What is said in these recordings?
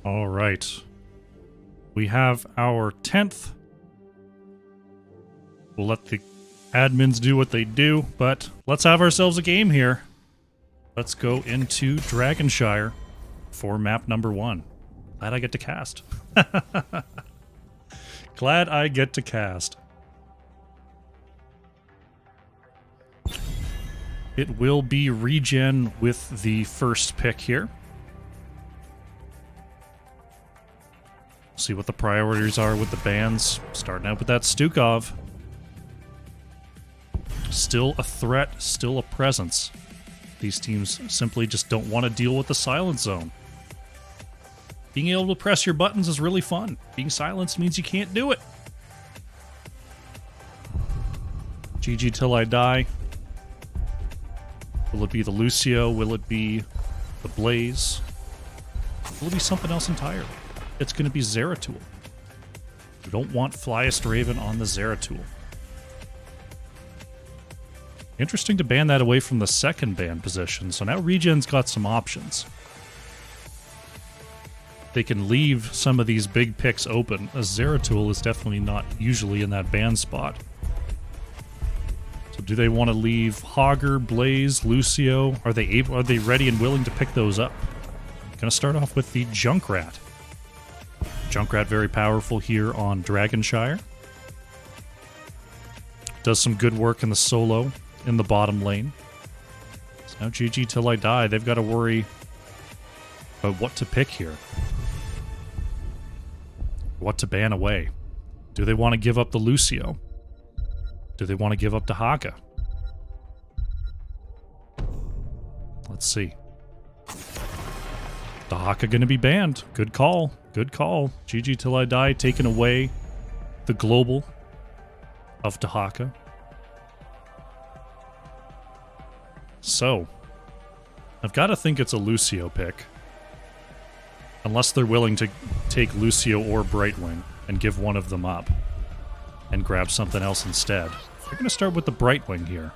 All right. We have our 10th. We'll let the admins do what they do, but let's have ourselves a game here. Let's go into Dragonshire for map number 1. Glad I get to cast. Glad I get to cast. It will be ReGen with the first pick here. See what the priorities are with the bans. Starting out with that Stukov. Still a threat, still a presence. These teams simply just don't want to deal with the silent zone. Being able to press your buttons is really fun. Being silenced means you can't do it. GG till I die. Will it be the Lucio? Will it be the Blaze? Will it be something else entirely? It's going to be Zeratul. We don't want Flyest Raven on the Zeratul. Interesting to ban that away from the second ban position, so now ReGen's got some options. They can leave some of these big picks open, as Zeratul is definitely not usually in that ban spot. So do they want to leave Hogger, Blaze, Lucio? Are they ready and willing to pick those up? Gonna start off with the Junkrat. Junkrat very powerful here on Dragonshire. Does some good work in the solo in the bottom lane. So now GG till I die. They've got to worry about what to pick here. What to ban away. Do they want to give up the Lucio? Do they want to give up the Haga? Let's see. The Haka going to be banned. Good call. Good call. GG till I die. Taking away the global of Dahaka. So, I've got to think it's a Lucio pick. Unless they're willing to take Lucio or Brightwing and give one of them up and grab something else instead. They're going to start with the Brightwing here.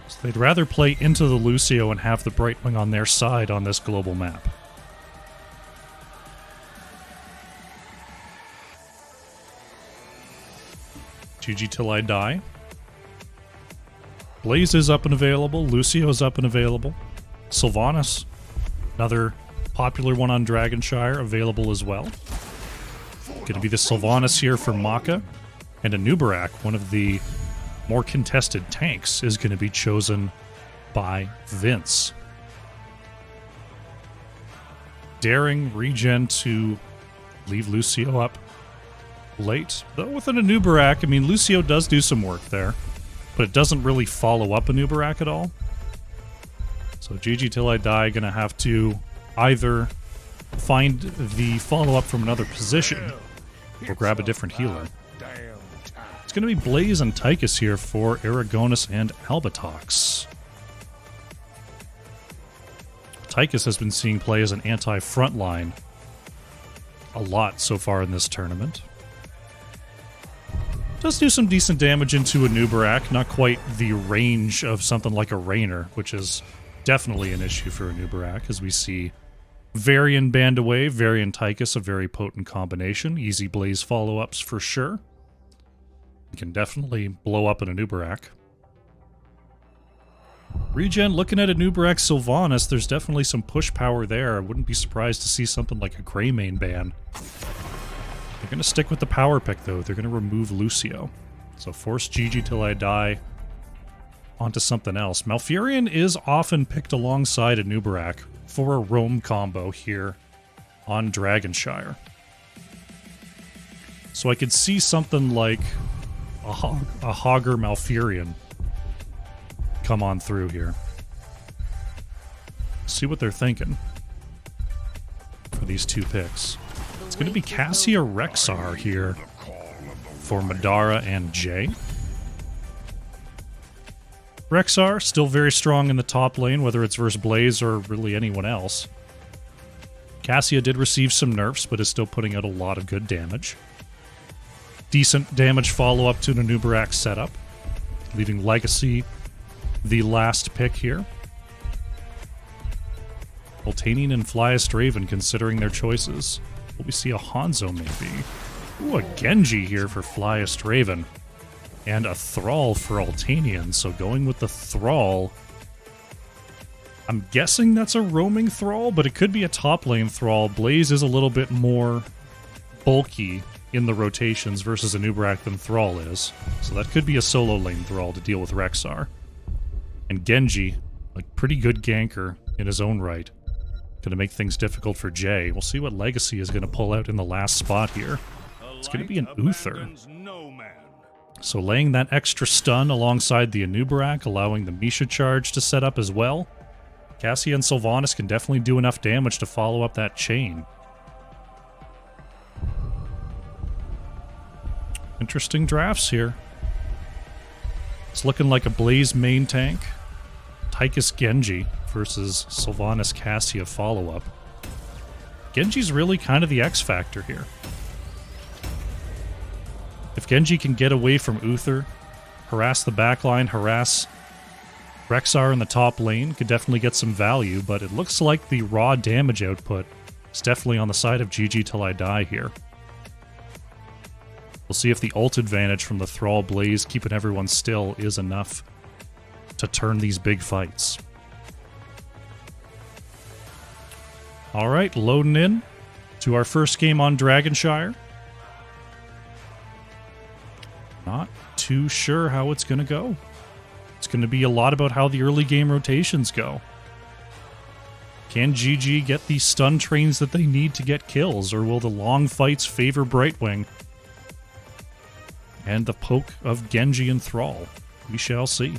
So they'd rather play into the Lucio and have the Brightwing on their side on this global map. GG till I die. Blaze is up and available. Lucio is up and available. Sylvanas, another popular one on Dragonshire, available as well. Going to be the Sylvanas here for Maka. And a Nubarak, one of the more contested tanks, is going to be chosen by Vince. Daring ReGen to leave Lucio up late. Though with an Nubarak, I mean, Lucio does do some work there, but it doesn't really follow up a Nubarak at all. So GG till I die, gonna have to either find the follow-up from another position or grab a different healer. It's gonna be Blaze and Tychus here for Aragonus and Albatox. Tychus has been seeing play as an anti-frontline a lot so far in this tournament. Does do some decent damage into a Nubarak, not quite the range of something like a Raynor, which is definitely an issue for a Nubarak, as we see Varian banned away, Varian Tychus, a very potent combination. Easy Blaze follow-ups for sure. You can definitely blow up in a Nubarak. ReGen looking at a Nubarak Sylvanas, there's definitely some push power there. I wouldn't be surprised to see something like a Greymane ban. They're going to stick with the power pick, though. They're going to remove Lucio. So force GG till I die onto something else. Malfurion is often picked alongside a Nubarak for a roam combo here on Dragonshire. So I could see something like a Hogger Malfurion come on through here. See what they're thinking for these two picks. It's going to be Cassia Rexar here for Madara and Jay. Rexar, still very strong in the top lane, whether it's versus Blaze or really anyone else. Cassia did receive some nerfs, but is still putting out a lot of good damage. Decent damage follow-up to the Nubarak setup, leaving Legacy the last pick here. Voltanian and Flyest Raven considering their choices. Will we see a Hanzo maybe? Ooh, a Genji here for Flyest Raven. And a Thrall for Altanian, so going with the Thrall. I'm guessing that's a roaming Thrall, but it could be a top lane Thrall. Blaze is a little bit more bulky in the rotations versus a Nubarak than Thrall is. So that could be a solo lane Thrall to deal with Rexxar. And Genji, like pretty good ganker in his own right. Gonna make things difficult for Jay. We'll see what Legacy is gonna pull out in the last spot here. It's gonna be an Uther. So laying that extra stun alongside the Anubarak, allowing the Misha charge to set up as well. Cassia and Sylvanas can definitely do enough damage to follow up that chain. Interesting drafts here. It's looking like a Blaze main tank. Tychus Genji versus Sylvanas Cassia follow-up. Genji's really kind of the X factor here. If Genji can get away from Uther, harass the backline, harass Rexxar in the top lane, could definitely get some value, but it looks like the raw damage output is definitely on the side of GG Till I Die here. We'll see if the ult advantage from the Thrall Blaze keeping everyone still is enough to turn these big fights. Alright, loading in to our first game on Dragonshire. Not too sure how it's going to go. It's going to be a lot about how the early game rotations go. Can GG get the stun trains that they need to get kills, or will the long fights favor Brightwing? And the poke of Genji and Thrall. We shall see.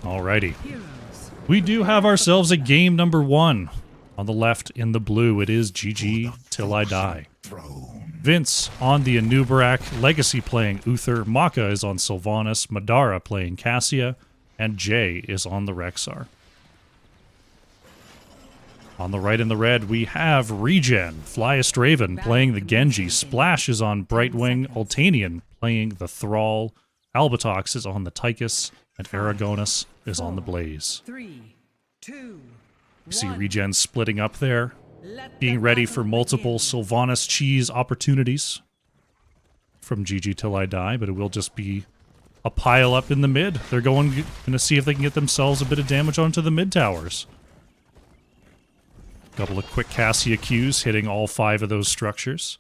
Alrighty. We do have ourselves a game number 1. On the left in the blue, it is GG Till I Die. Vince on the Anubarak, Legacy playing Uther, Maka is on Sylvanas, Madara playing Cassia, and Jay is on the Rexxar. On the right in the red, we have ReGen, Flyest Raven playing the Genji, Splash is on Brightwing, Altanian playing the Thrall, Albatox is on the Tychus, and Aragonus is on the Blaze. 3, 2, we see ReGen splitting up there, being ready for multiple Sylvanas cheese opportunities from GG Till I Die, but it will just be a pile up in the mid. They're going to see if they can get themselves a bit of damage onto the mid towers. Couple of quick Cassia Qs hitting all 5 of those structures.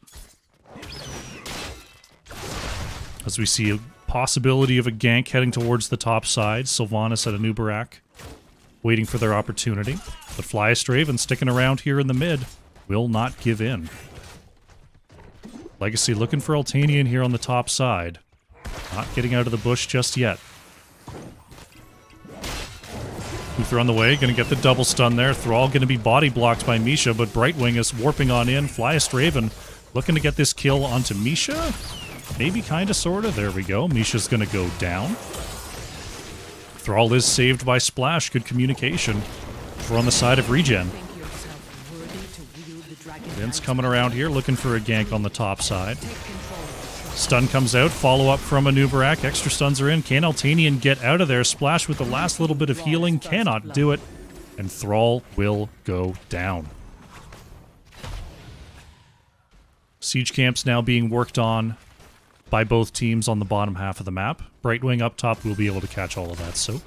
As we see a possibility of a gank heading towards the top side, Sylvanas at Anubarak waiting for their opportunity. But Flyest Raven sticking around here in the mid will not give in. Legacy looking for Altanian here on the top side. Not getting out of the bush just yet. Uther on the way, gonna get the double stun there. Thrall gonna be body blocked by Misha, but Brightwing is warping on in. Flyest Raven looking to get this kill onto Misha. Maybe, kinda, sorta. There we go. Misha's gonna go down. Thrall is saved by Splash. Good communication. We're on the side of ReGen. Vince coming around here, looking for a gank on the top side. Stun comes out, follow-up from Anubarak. Extra stuns are in. Can Altanian get out of there? Splash with the last little bit of healing. Cannot do it. And Thrall will go down. Siege camps now being worked on by both teams on the bottom half of the map. Brightwing up top will be able to catch all of that soak.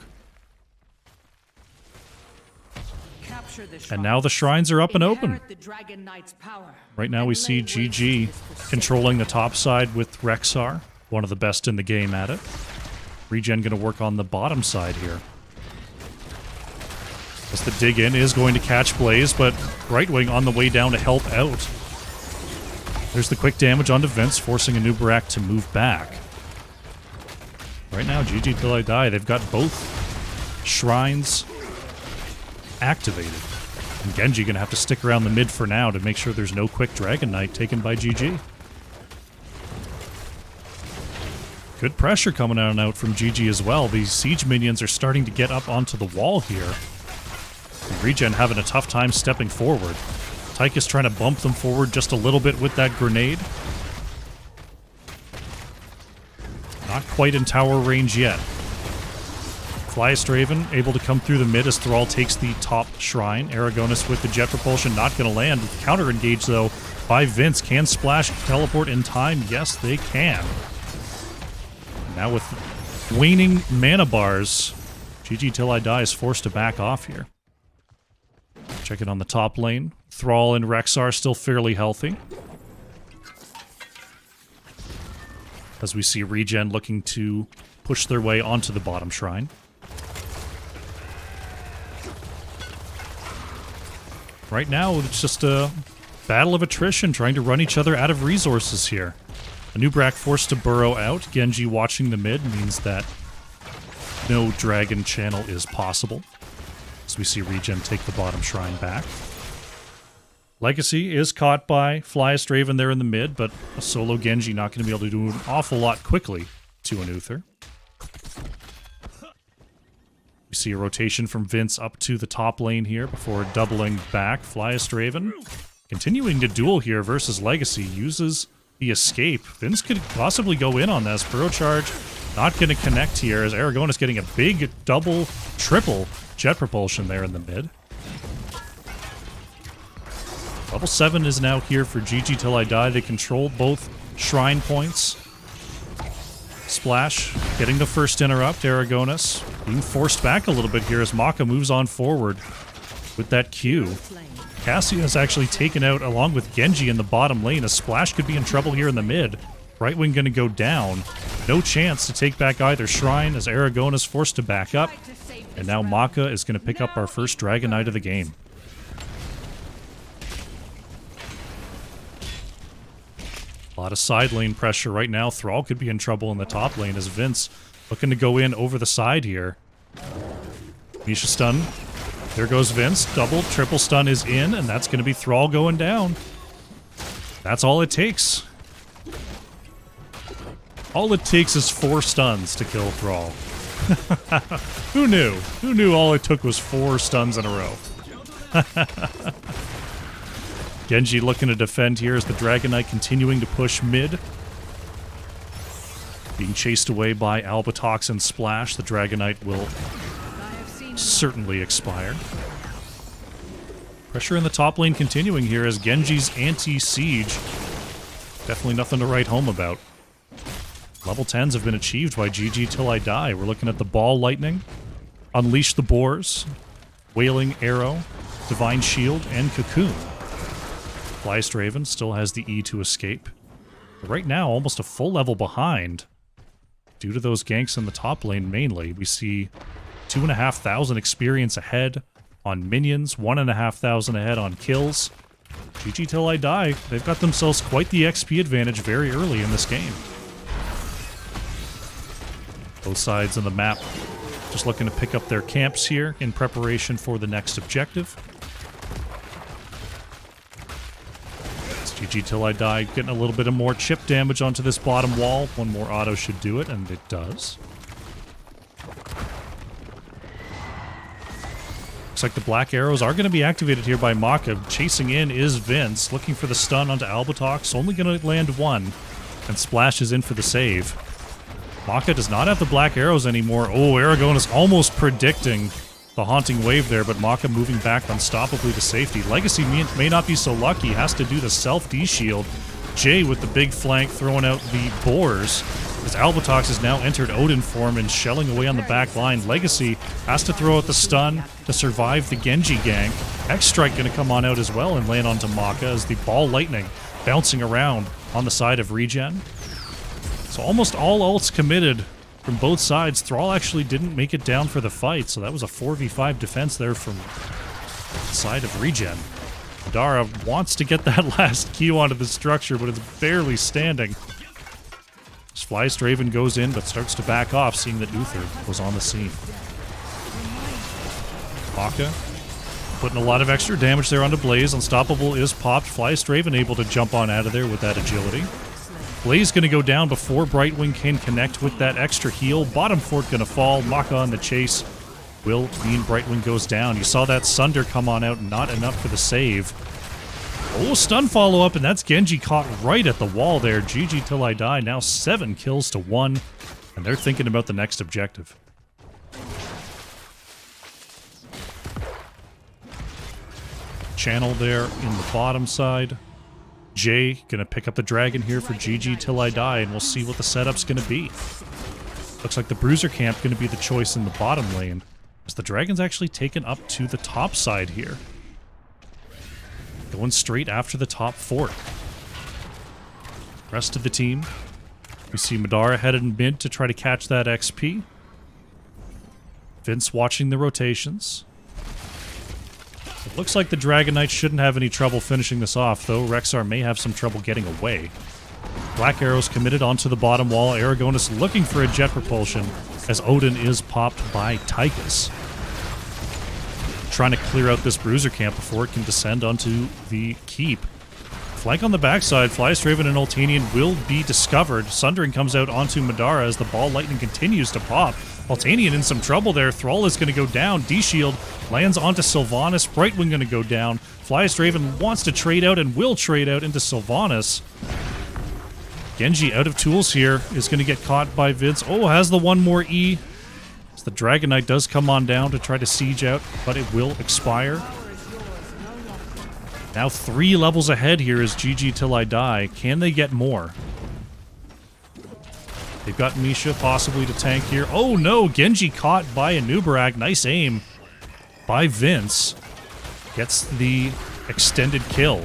And now the shrines are up and open. Right now we see GG controlling the top side with Rexxar, one of the best in the game at it. ReGen going to work on the bottom side here. As the dig in is going to catch Blaze, but Brightwing on the way down to help out. There's the quick damage onto Vince, forcing Anubarak to move back. Right now, GG Till I Die, they've got both shrines activated. And Genji gonna have to stick around the mid for now to make sure there's no quick Dragon Knight taken by GG. Good pressure coming out from GG as well. These siege minions are starting to get up onto the wall here. And ReGen having a tough time stepping forward. Tychus trying to bump them forward just a little bit with that grenade. Not quite in tower range yet. Flystraven able to come through the mid as Thrall takes the top shrine. Aragonis with the jet propulsion not going to land. Counter engage though by Vince. Can Splash teleport in time? Yes, they can. Now with waning mana bars, GG Till I Die is forced to back off here. Check it on the top lane. Thrall and Rexar still fairly healthy. As we see ReGen looking to push their way onto the bottom shrine. Right now, it's just a battle of attrition, trying to run each other out of resources here. Anub'arak forced to burrow out. Genji watching the mid means that no dragon channel is possible. As we see ReGen take the bottom shrine back. Legacy is caught by Flystraven there in the mid, but a solo Genji not going to be able to do an awful lot quickly to an Uther. We see a rotation from Vince up to the top lane here before doubling back. Flystraven continuing to duel here versus Legacy. Uses the escape. Vince could possibly go in on this. Burrow charge not going to connect here as Aragonis getting a big double, triple jet propulsion there in the mid. Level 7 is now here for GG Till I Die. They control both shrine points. Splash getting the first interrupt. Aragonis being forced back a little bit here as Maka moves on forward with that Q. Cassia is actually taken out along with Genji in the bottom lane. A Splash could be in trouble here in the mid. Right wing going to go down. No chance to take back either shrine as Aragonis forced to back up. And now Maka is going to pick up our first Dragon Knight of the game. A lot of side lane pressure right now. Thrall could be in trouble in the top lane as Vince looking to go in over the side here. Misha stun. There goes Vince. Double, triple stun is in, and that's going to be Thrall going down. That's all it takes. All it takes is 4 stuns to kill Thrall. Who knew? Who knew all it took was 4 stuns in a row? Genji looking to defend here as the Dragon Knight continuing to push mid. Being chased away by Albatox and Splash. The Dragon Knight will certainly expire. Pressure in the top lane continuing here as Genji's anti-siege. Definitely nothing to write home about. Level 10s have been achieved by GG Till I Die. We're looking at the Ball Lightning, Unleash the Boars, Wailing Arrow, Divine Shield, and Cocoon. Flystraven still has the E to escape. But right now, almost a full level behind. Due to those ganks in the top lane mainly, we see 2,500 experience ahead on minions, 1,500 ahead on kills. GG Till I Die, they've got themselves quite the XP advantage very early in this game. Both sides of the map just looking to pick up their camps here in preparation for the next objective. GG Till I Die getting a little bit of more chip damage onto this bottom wall. One more auto should do it, and it does. Looks like the black arrows are going to be activated here by Maka. Chasing in is Vince, looking for the stun onto Albatox. Only going to land one, and Splash is in for the save. Maka does not have the black arrows anymore. Oh, Aragon is almost predicting the haunting wave there, but Maka moving back unstoppably to safety. Legacy may not be so lucky, has to do the self-D-shield. Jay with the big flank throwing out the boars. As Albatox has now entered Odin form and shelling away on the back line. Legacy has to throw out the stun to survive the Genji gank. X-Strike going to come on out as well and land onto Maka as the Ball Lightning bouncing around on the side of ReGen. So almost all ults committed from both sides. Thrall actually didn't make it down for the fight, so that was a 4v5 defense there from the side of ReGen. Dara wants to get that last Q onto the structure, but it's barely standing. Flystraven goes in, but starts to back off, seeing that Uther was on the scene. Maka putting a lot of extra damage there onto Blaze. Unstoppable is popped. Flystraven able to jump on out of there with that agility. Blaze going to go down before Brightwing can connect with that extra heal. Bottom fort going to fall. Maka on the chase will mean Brightwing goes down. You saw that Sunder come on out, not enough for the save. Oh, stun follow-up, and that's Genji caught right at the wall there. GG Till I Die, now 7 kills to 1, and they're thinking about the next objective. channel there in the bottom side. Jay gonna pick up the dragon here for GG Till I Die, and we'll see what the setup's gonna be. Looks like the Bruiser Camp gonna be the choice in the bottom lane, as the dragon's actually taken up to the top side here. Going straight after the top fort. Rest of the team, we see Madara headed in mid to try to catch that XP. Vince watching the rotations. It looks like the Dragon Knight shouldn't have any trouble finishing this off, though Rexar may have some trouble getting away. Black Arrow's committed onto the bottom wall. Aragonis looking for a jet propulsion, as Odin is popped by Tychus. Trying to clear out this Bruiser Camp before it can descend onto the keep. Flank on the backside, Flystraven and Ultanian will be discovered. Sundering comes out onto Madara as the Ball Lightning continues to pop. Ultanian in some trouble there. Thrall is going to go down. D-Shield lands onto Sylvanas. Brightwing going to go down. Flystraven wants to trade out and will trade out into Sylvanas. Genji out of tools here is going to get caught by Vince. Oh, has the one more E. As the Dragon Knight does come on down to try to siege out, but it will expire. Now 3 levels ahead here is GG Till I Die. Can they get more? They've got Misha possibly to tank here. Oh no, Genji caught by a Nubarak. Nice aim by Vince. Gets the extended kill.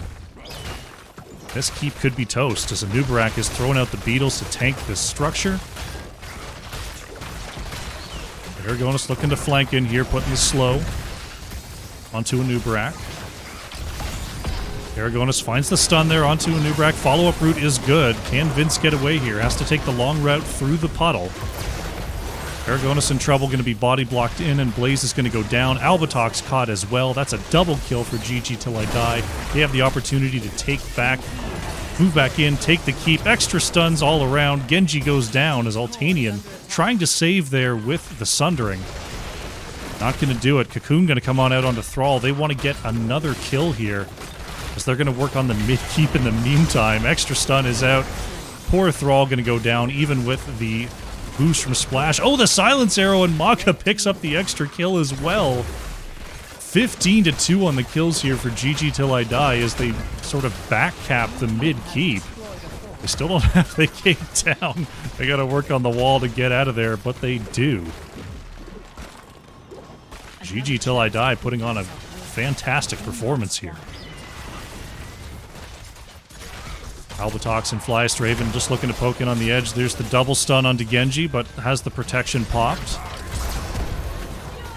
This keep could be toast as a Nubarak is throwing out the beetles to tank this structure. Aragonis looking to flank in here, putting the slow onto a Nubarak. Aragonis finds the stun there onto a Nubarak. Follow-up route is good. Can Vince get away here? Has to take the long route through the puddle. Aragonis in trouble, going to be body blocked in, and Blaze is going to go down. Albatox caught as well. That's a double kill for GG Till I Die. They have the opportunity to take back, move back in, take the keep. Extra stuns all around. Genji goes down as Ultanian trying to save there with the Sundering. Not going to do it. Cocoon going to come on out onto Thrall. They want to get another kill here, as they're going to work on the mid-keep in the meantime. Extra stun is out. Poor Thrall going to go down, even with the boost from Splash. Oh, the Silence Arrow, and Maka picks up the extra kill as well. 15-2 on the kills here for GG Till I Die as they sort of back-cap the mid-keep. They still don't have the gate down. They got to work on the wall to get out of there, but they do. GG Till I Die putting on a fantastic performance here. Albatox and Flystraven just looking to poke in on the edge. There's the double stun onto Genji, but has the protection popped.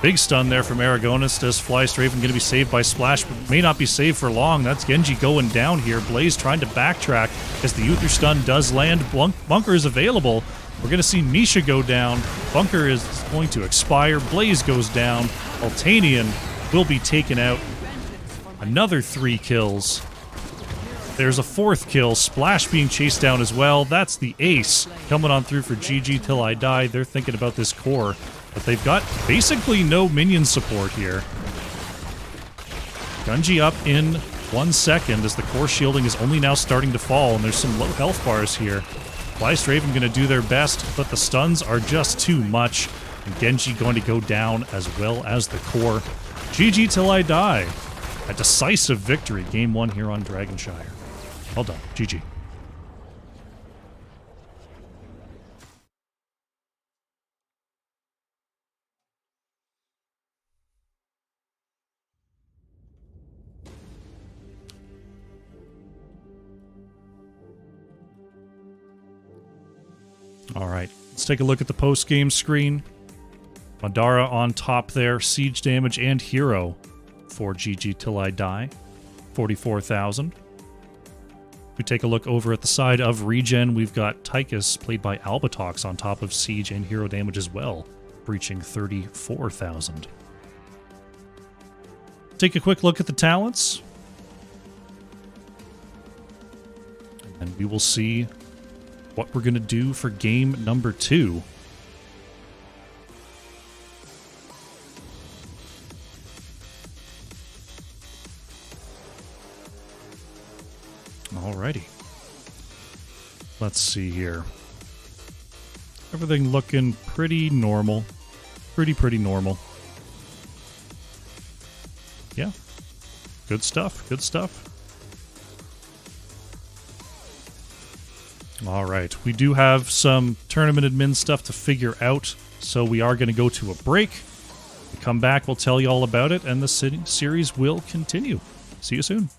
Big stun there from Aragonis. Does Flystraven going to be saved by Splash, but may not be saved for long. That's Genji going down here. Blaze trying to backtrack as the Uther stun does land. Bunker is available. We're going to see Misha go down. Bunker is going to expire. Blaze goes down. Ultanian will be taken out. Another 3 kills. There's a 4th kill. Splash being chased down as well. That's the ace coming on through for GG Till I Die. They're thinking about this core, but they've got basically no minion support here. Gunji up in 1 second as the core shielding is only now starting to fall, and there's some low health bars here. Flystraven going to do their best, but the stuns are just too much. And Genji going to go down as well as the core. GG Till I Die. A decisive victory. Game 1 here on Dragonshire. Well done. GG. All right, let's take a look at the post-game screen. Madara on top there, siege damage and hero for GG Till I Die, 44,000. We take a look over at the side of ReGen. We've got Tychus, played by Albatox, on top of siege and hero damage as well, breaching 34,000. Take a quick look at the talents, and we will see what we're going to do for game number 2. Alrighty. Let's see here. Everything looking pretty normal. Pretty normal. Yeah. Good stuff. Good stuff. All right. We do have some tournament admin stuff to figure out, so we are going to go to a break. We come back, we'll tell you all about it, and the series will continue. See you soon.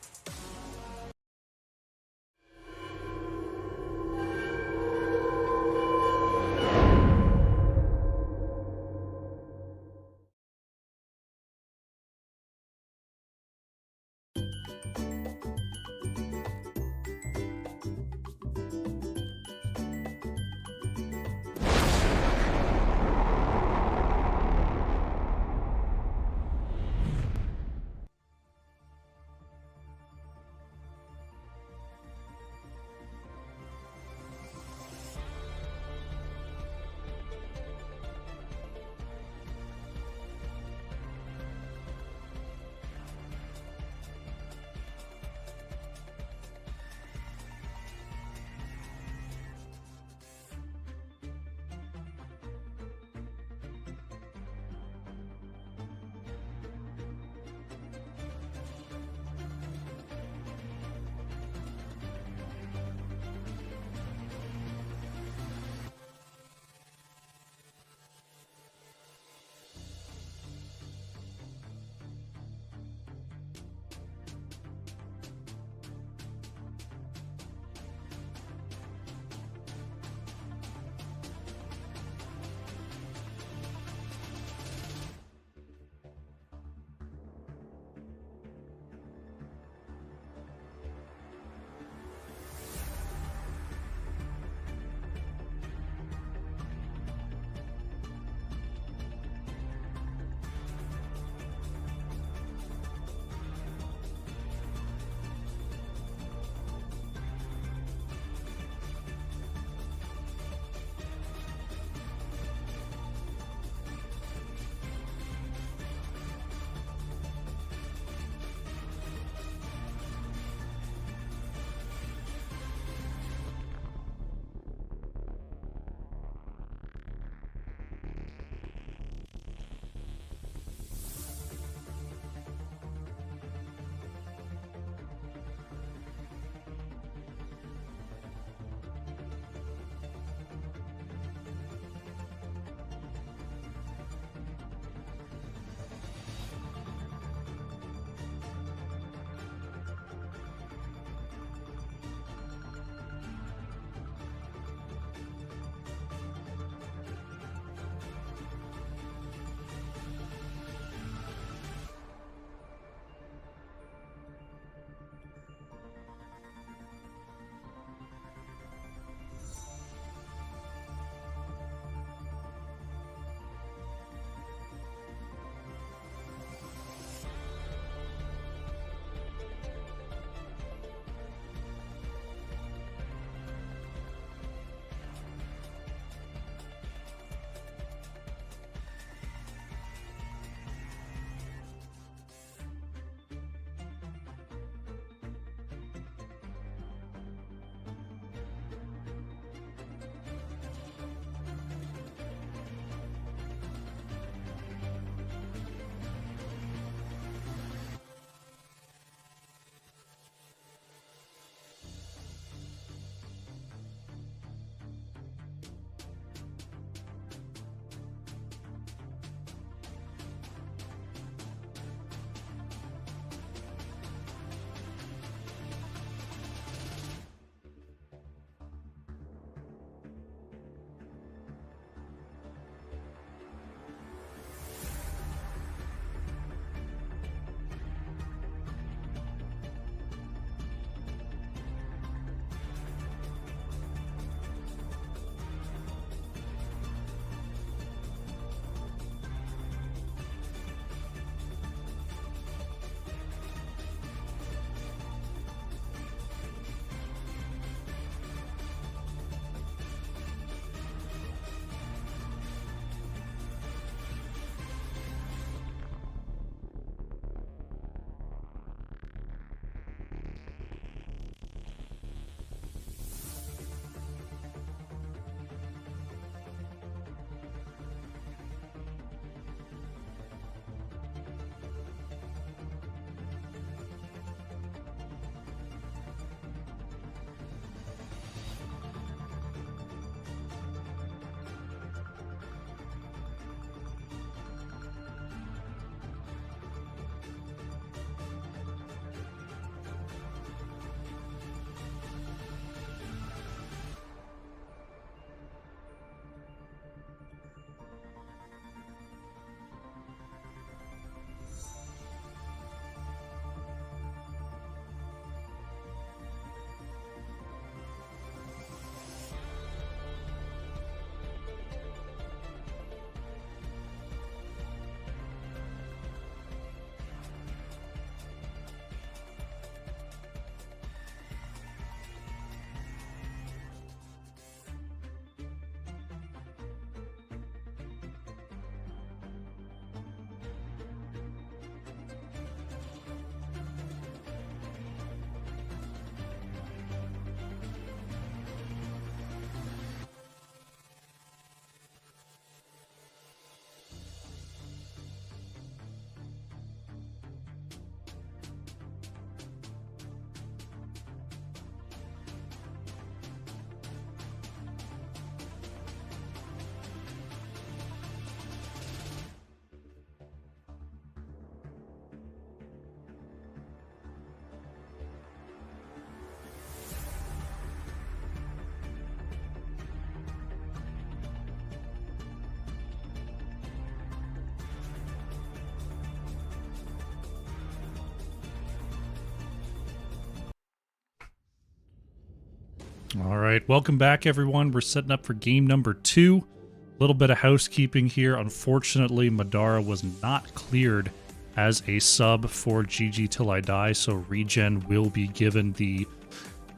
All right, welcome back, everyone. We're setting up for game number 2. A little bit of housekeeping here. Unfortunately, Madara was not cleared as a sub for GG Till I Die, so ReGen will be given the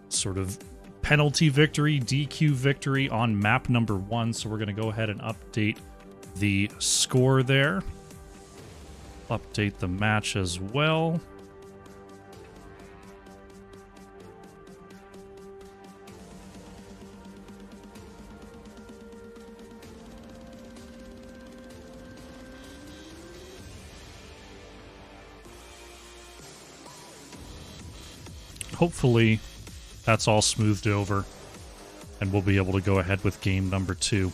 sort of penalty victory, DQ victory on map number 1. So we're going to go ahead and update the score there. Update the match as well. Hopefully that's all smoothed over and we'll be able to go ahead with game number 2.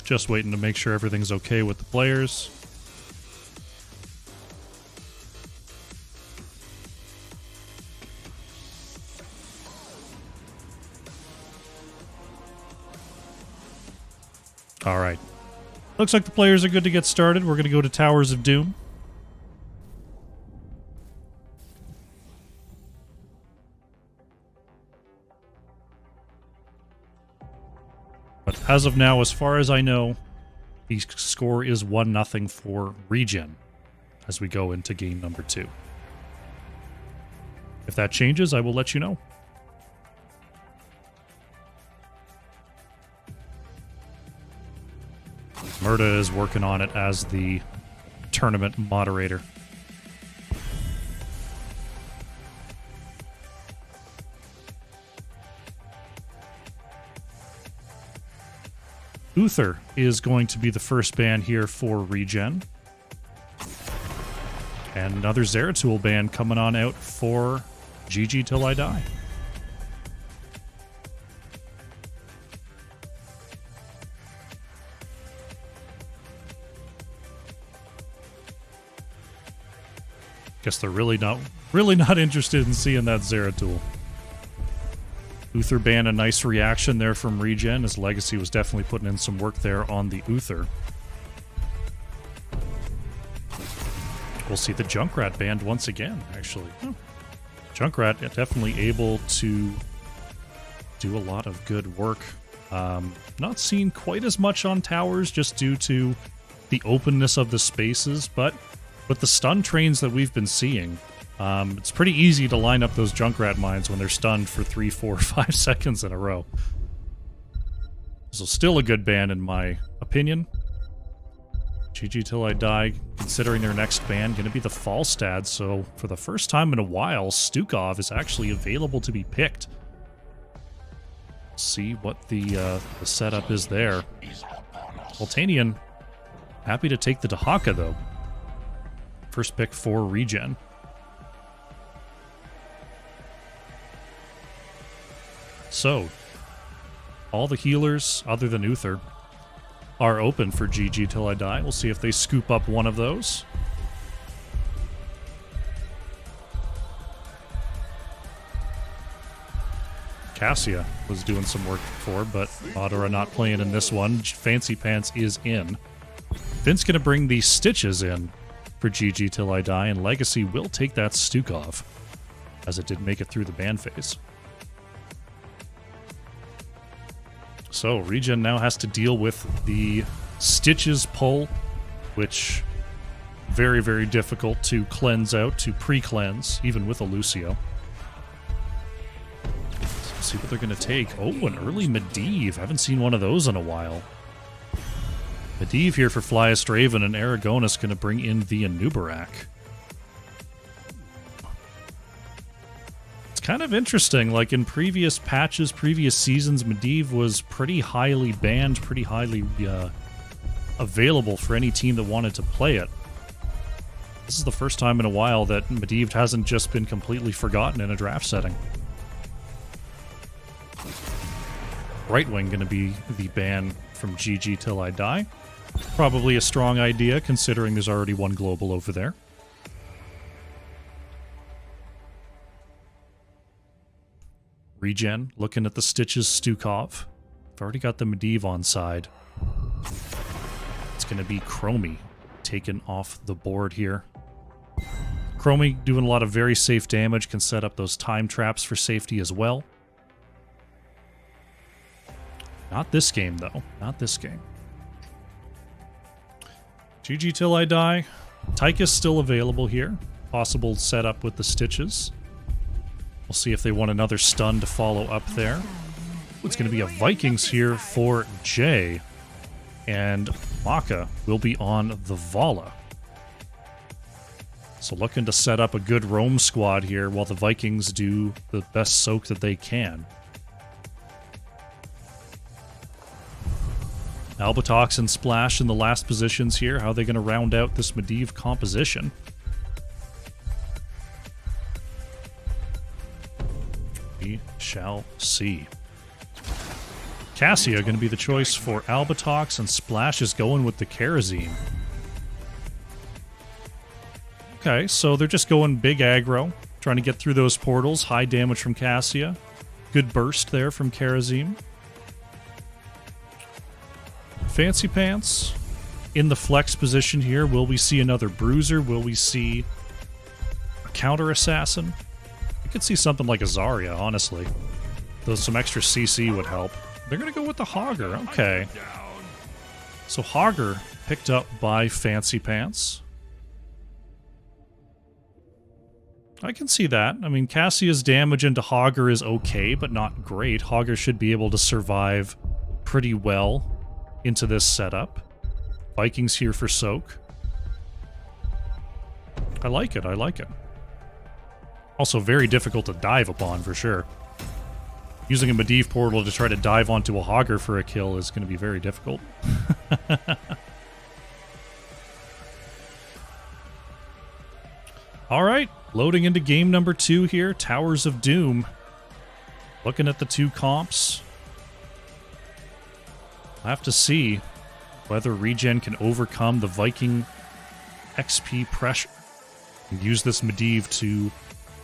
Just waiting to make sure everything's okay with the players. All right. Looks like the players are good to get started. We're going to go to Towers of Doom. But as of now, as far as I know, the score is 1-0 for ReGen as we go into game number 2. If that changes, I will let you know. Murda is working on it as the tournament moderator. Uther is going to be the first ban here for ReGen. And another Zeratul ban coming on out for GG Till I Die. Guess they're really not interested in seeing that Zeratul. Uther ban, a nice reaction there from ReGen, as Legacy was definitely putting in some work there on the Uther. We'll see the Junkrat banned once again, actually. Junkrat definitely able to do a lot of good work. Not seen quite as much on towers just due to the openness of the spaces, but with the stun trains that we've been seeing, it's pretty easy to line up those Junkrat mines when they're stunned for 3, 4, 5 seconds in a row. So still a good ban in my opinion. GG Till I Die, considering their next ban, going to be the Falstad, so for the first time in a while, Stukov is actually available to be picked. See what the setup is there. Voltanian, happy to take the Dahaka, though. First pick for ReGen. So, all the healers, other than Uther, are open for GG Till I Die. We'll see if they scoop up one of those. Cassia was doing some work before, but Madara not playing in this one. Fancy Pants is in. Vince going to bring the Stitches in for GG Till I Die, and Legacy will take that Stukov, as it did make it through the ban phase. So, ReGen now has to deal with the Stitches pull, which very, very difficult to cleanse out, to pre-cleanse, even with a Lucio. Let's see what they're going to take. Oh, an early Medivh. Haven't seen one of those in a while. Medivh here for Flyest Raven, and Aragonis going to bring in the Anubarak. It's kind of interesting, like in previous patches, previous seasons, Medivh was pretty highly banned, pretty highly available for any team that wanted to play it. This is the first time in a while that Medivh hasn't just been completely forgotten in a draft setting. Right Wing going to be the ban from GG Till I Die. Probably a strong idea, considering there's already one global over there. ReGen looking at the Stitches Stukov already got the Medivh on side. It's going to be Chromie taken off the board here. Chromie doing a lot of very safe damage, can set up those time traps for safety as well. Not this game, though. Not this game. GG till I die. Tyka's still available here. Possible setup with the Stitches. We'll see if they want another stun to follow up there. It's going to be a Vikings here for Jay. And Maka will be on the Vala. So looking to set up a good roam squad here while the Vikings do the best soak that they can. Albatox and Splash in the last positions here. How are they going to round out this Medivh composition? We shall see. Cassia going to be the choice for Albatox, and Splash is going with the Kerosene. Okay, so they're just going big aggro, trying to get through those portals. High damage from Cassia. Good burst there from Kerosene. Fancy Pants in the flex position here. Will we see another Bruiser? Will we see a counter assassin? I could see something like a Zarya, honestly. Though some extra CC would help. They're going to go with the Hogger. Okay. So Hogger picked up by Fancy Pants. I can see that. I mean, Cassia's damage into Hogger is okay, but not great. Hogger should be able to survive pretty well into this setup. Vikings here for soak. I like it, I like it. Also very difficult to dive upon for sure. Using a Medivh portal to try to dive onto a Hogger for a kill is going to be very difficult. Alright, loading into game number 2 here. Towers of Doom. Looking at the two comps. I'll have to see whether ReGen can overcome the Viking XP pressure and use this Medivh to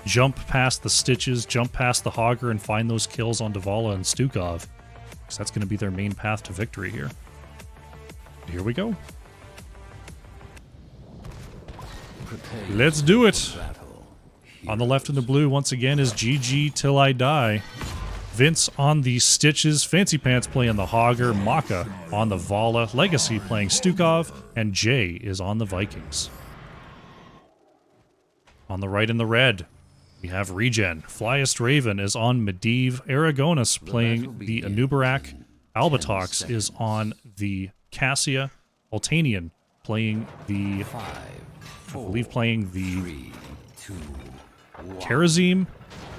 jump past the Stitches, jump past the Hogger, and find those kills on Dvala and Stukov. Because that's going to be their main path to victory here. Here we go. Let's do it! On the left in the blue, once again, is GG till I die. Vince on the Stitches, Fancy Pants playing the Hogger, Maka on the Vala, Legacy playing Stukov, and Jay is on the Vikings. On the right in the red, we have ReGen. Flyest Raven is on Medivh. Aragonis playing the Anubarak. Albatox is on the Cassia. Altanian playing the... I believe playing the Kerosene.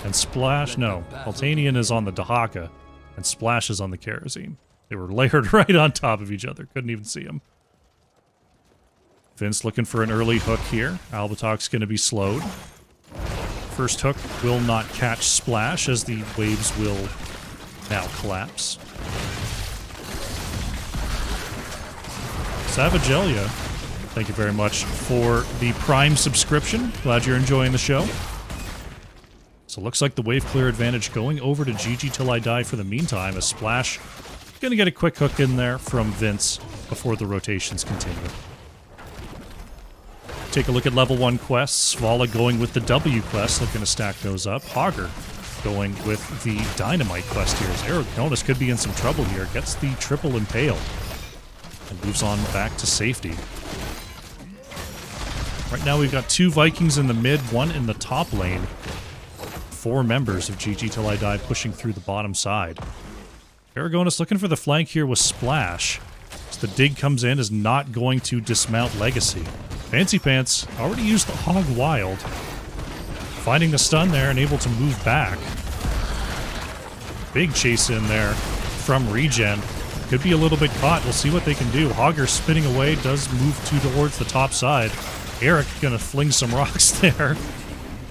And Splash, no. Altanian is on the Dahaka, and Splash is on the Kerosene. They were layered right on top of each other. Couldn't even see them. Vince looking for an early hook here. Albatox going to be slowed. First hook will not catch Splash, as the waves will now collapse. Savagelia, thank you very much for the Prime subscription. Glad you're enjoying the show. So looks like the wave clear advantage going over to GG till I die for the meantime, as Splash going to get a quick hook in there from Vince before the rotations continue. Take a look at level 1 quests. Vala going with the W quest, looking to stack those up. Hogger going with the Dynamite quest here, as Aragonis could be in some trouble here. Gets the triple impale and moves on back to safety. Right now we've got 2 Vikings in the mid, 1 in the top lane. 4 members of GG till I die pushing through the bottom side. Aragonis looking for the flank here with Splash. As the dig comes in, is not going to dismount Legacy. Fancy Pants already used the Hog Wild. Finding the stun there and able to move back. Big chase in there from ReGen. Could be a little bit caught. We'll see what they can do. Hogger spinning away, does move towards the top side. Eric gonna fling some rocks there,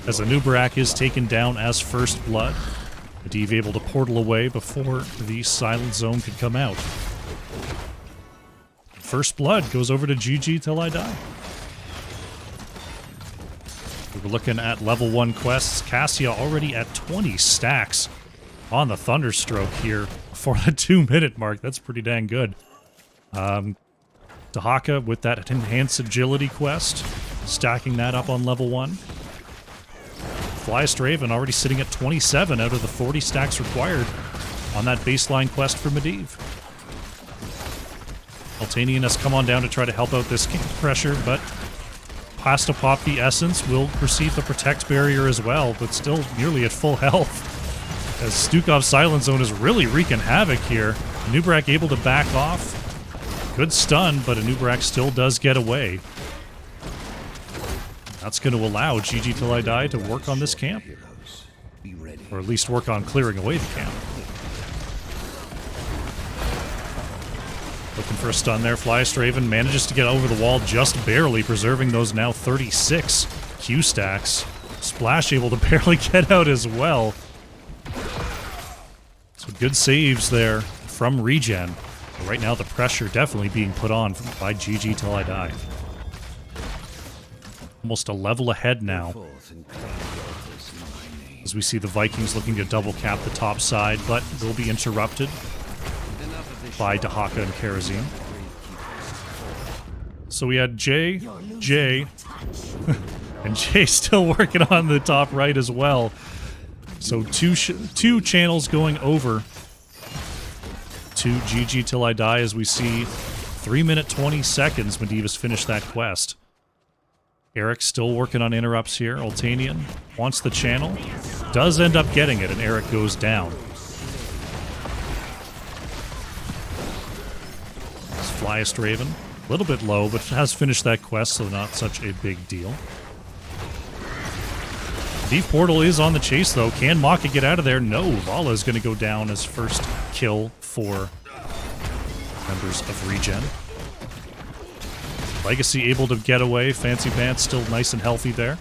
as Anubarak is taken down as first blood. Medivh able to portal away before the silent zone could come out. First blood goes over to GG till I die. We're looking at level 1 quests. Cassia already at 20 stacks on the Thunderstroke here for the 2-minute mark. That's pretty dang good. Dahaka with that enhanced agility quest, stacking that up on level 1. Flyest Raven already sitting at 27 out of the 40 stacks required on that baseline quest for Medivh. Altanian has come on down to try to help out this pressure, but has to pop the Essence, will receive the Protect Barrier as well, but still nearly at full health. As Stukov's Silent Zone is really wreaking havoc here. Nubarak able to back off. Good stun, but Nubarak still does get away. That's going to allow GG Till I Die to work on this camp. Or at least work on clearing away the camp. Looking for a stun there. Flyest Raven manages to get over the wall just barely, preserving those now 36 Q stacks. Splash able to barely get out as well. So good saves there from ReGen. But right now the pressure definitely being put on by GG Till I Die. Almost a level ahead now. As we see the Vikings looking to double cap the top side, but will be interrupted by Dahaka and Karazim. So we had Jay, and Jay still working on the top right as well. So two channels going over to GG Till I Die as we see 3 minute 20 seconds Medivh has finished that quest. Eric still working on interrupts here. Altanian wants the channel. Does end up getting it, and Eric goes down. Flyest Raven. A little bit low, but has finished that quest, so not such a big deal. Medivh Portal is on the chase, though. Can Maka get out of there? No. Vala is going to go down as first kill for members of ReGen. Legacy able to get away. Fancy Pants still nice and healthy there.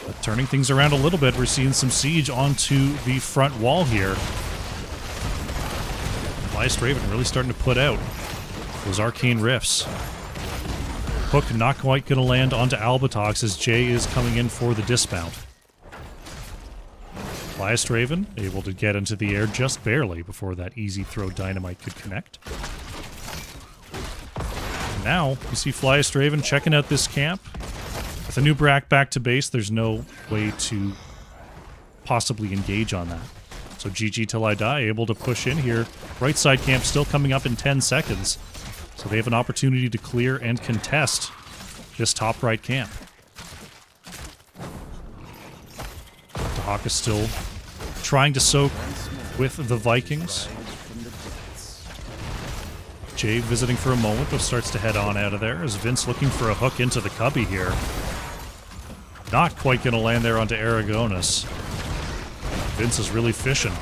But turning things around a little bit, we're seeing some siege onto the front wall here. Flyest Raven really starting to put out those arcane rifts. Hook not quite going to land onto Albatox as Jay is coming in for the dismount. Flyest Raven able to get into the air just barely before that easy throw dynamite could connect. Now, we see Flyest Raven checking out this camp. With a Nubarak back to base, there's no way to possibly engage on that. So GG Till I Die able to push in here. Right side camp still coming up in 10 seconds. So they have an opportunity to clear and contest this top right camp. Dahaka still trying to soak with the Vikings. Jay visiting for a moment, but starts to head on out of there as Vince looking for a hook into the cubby here. Not quite going to land there onto Aragonis. Vince is really fishing.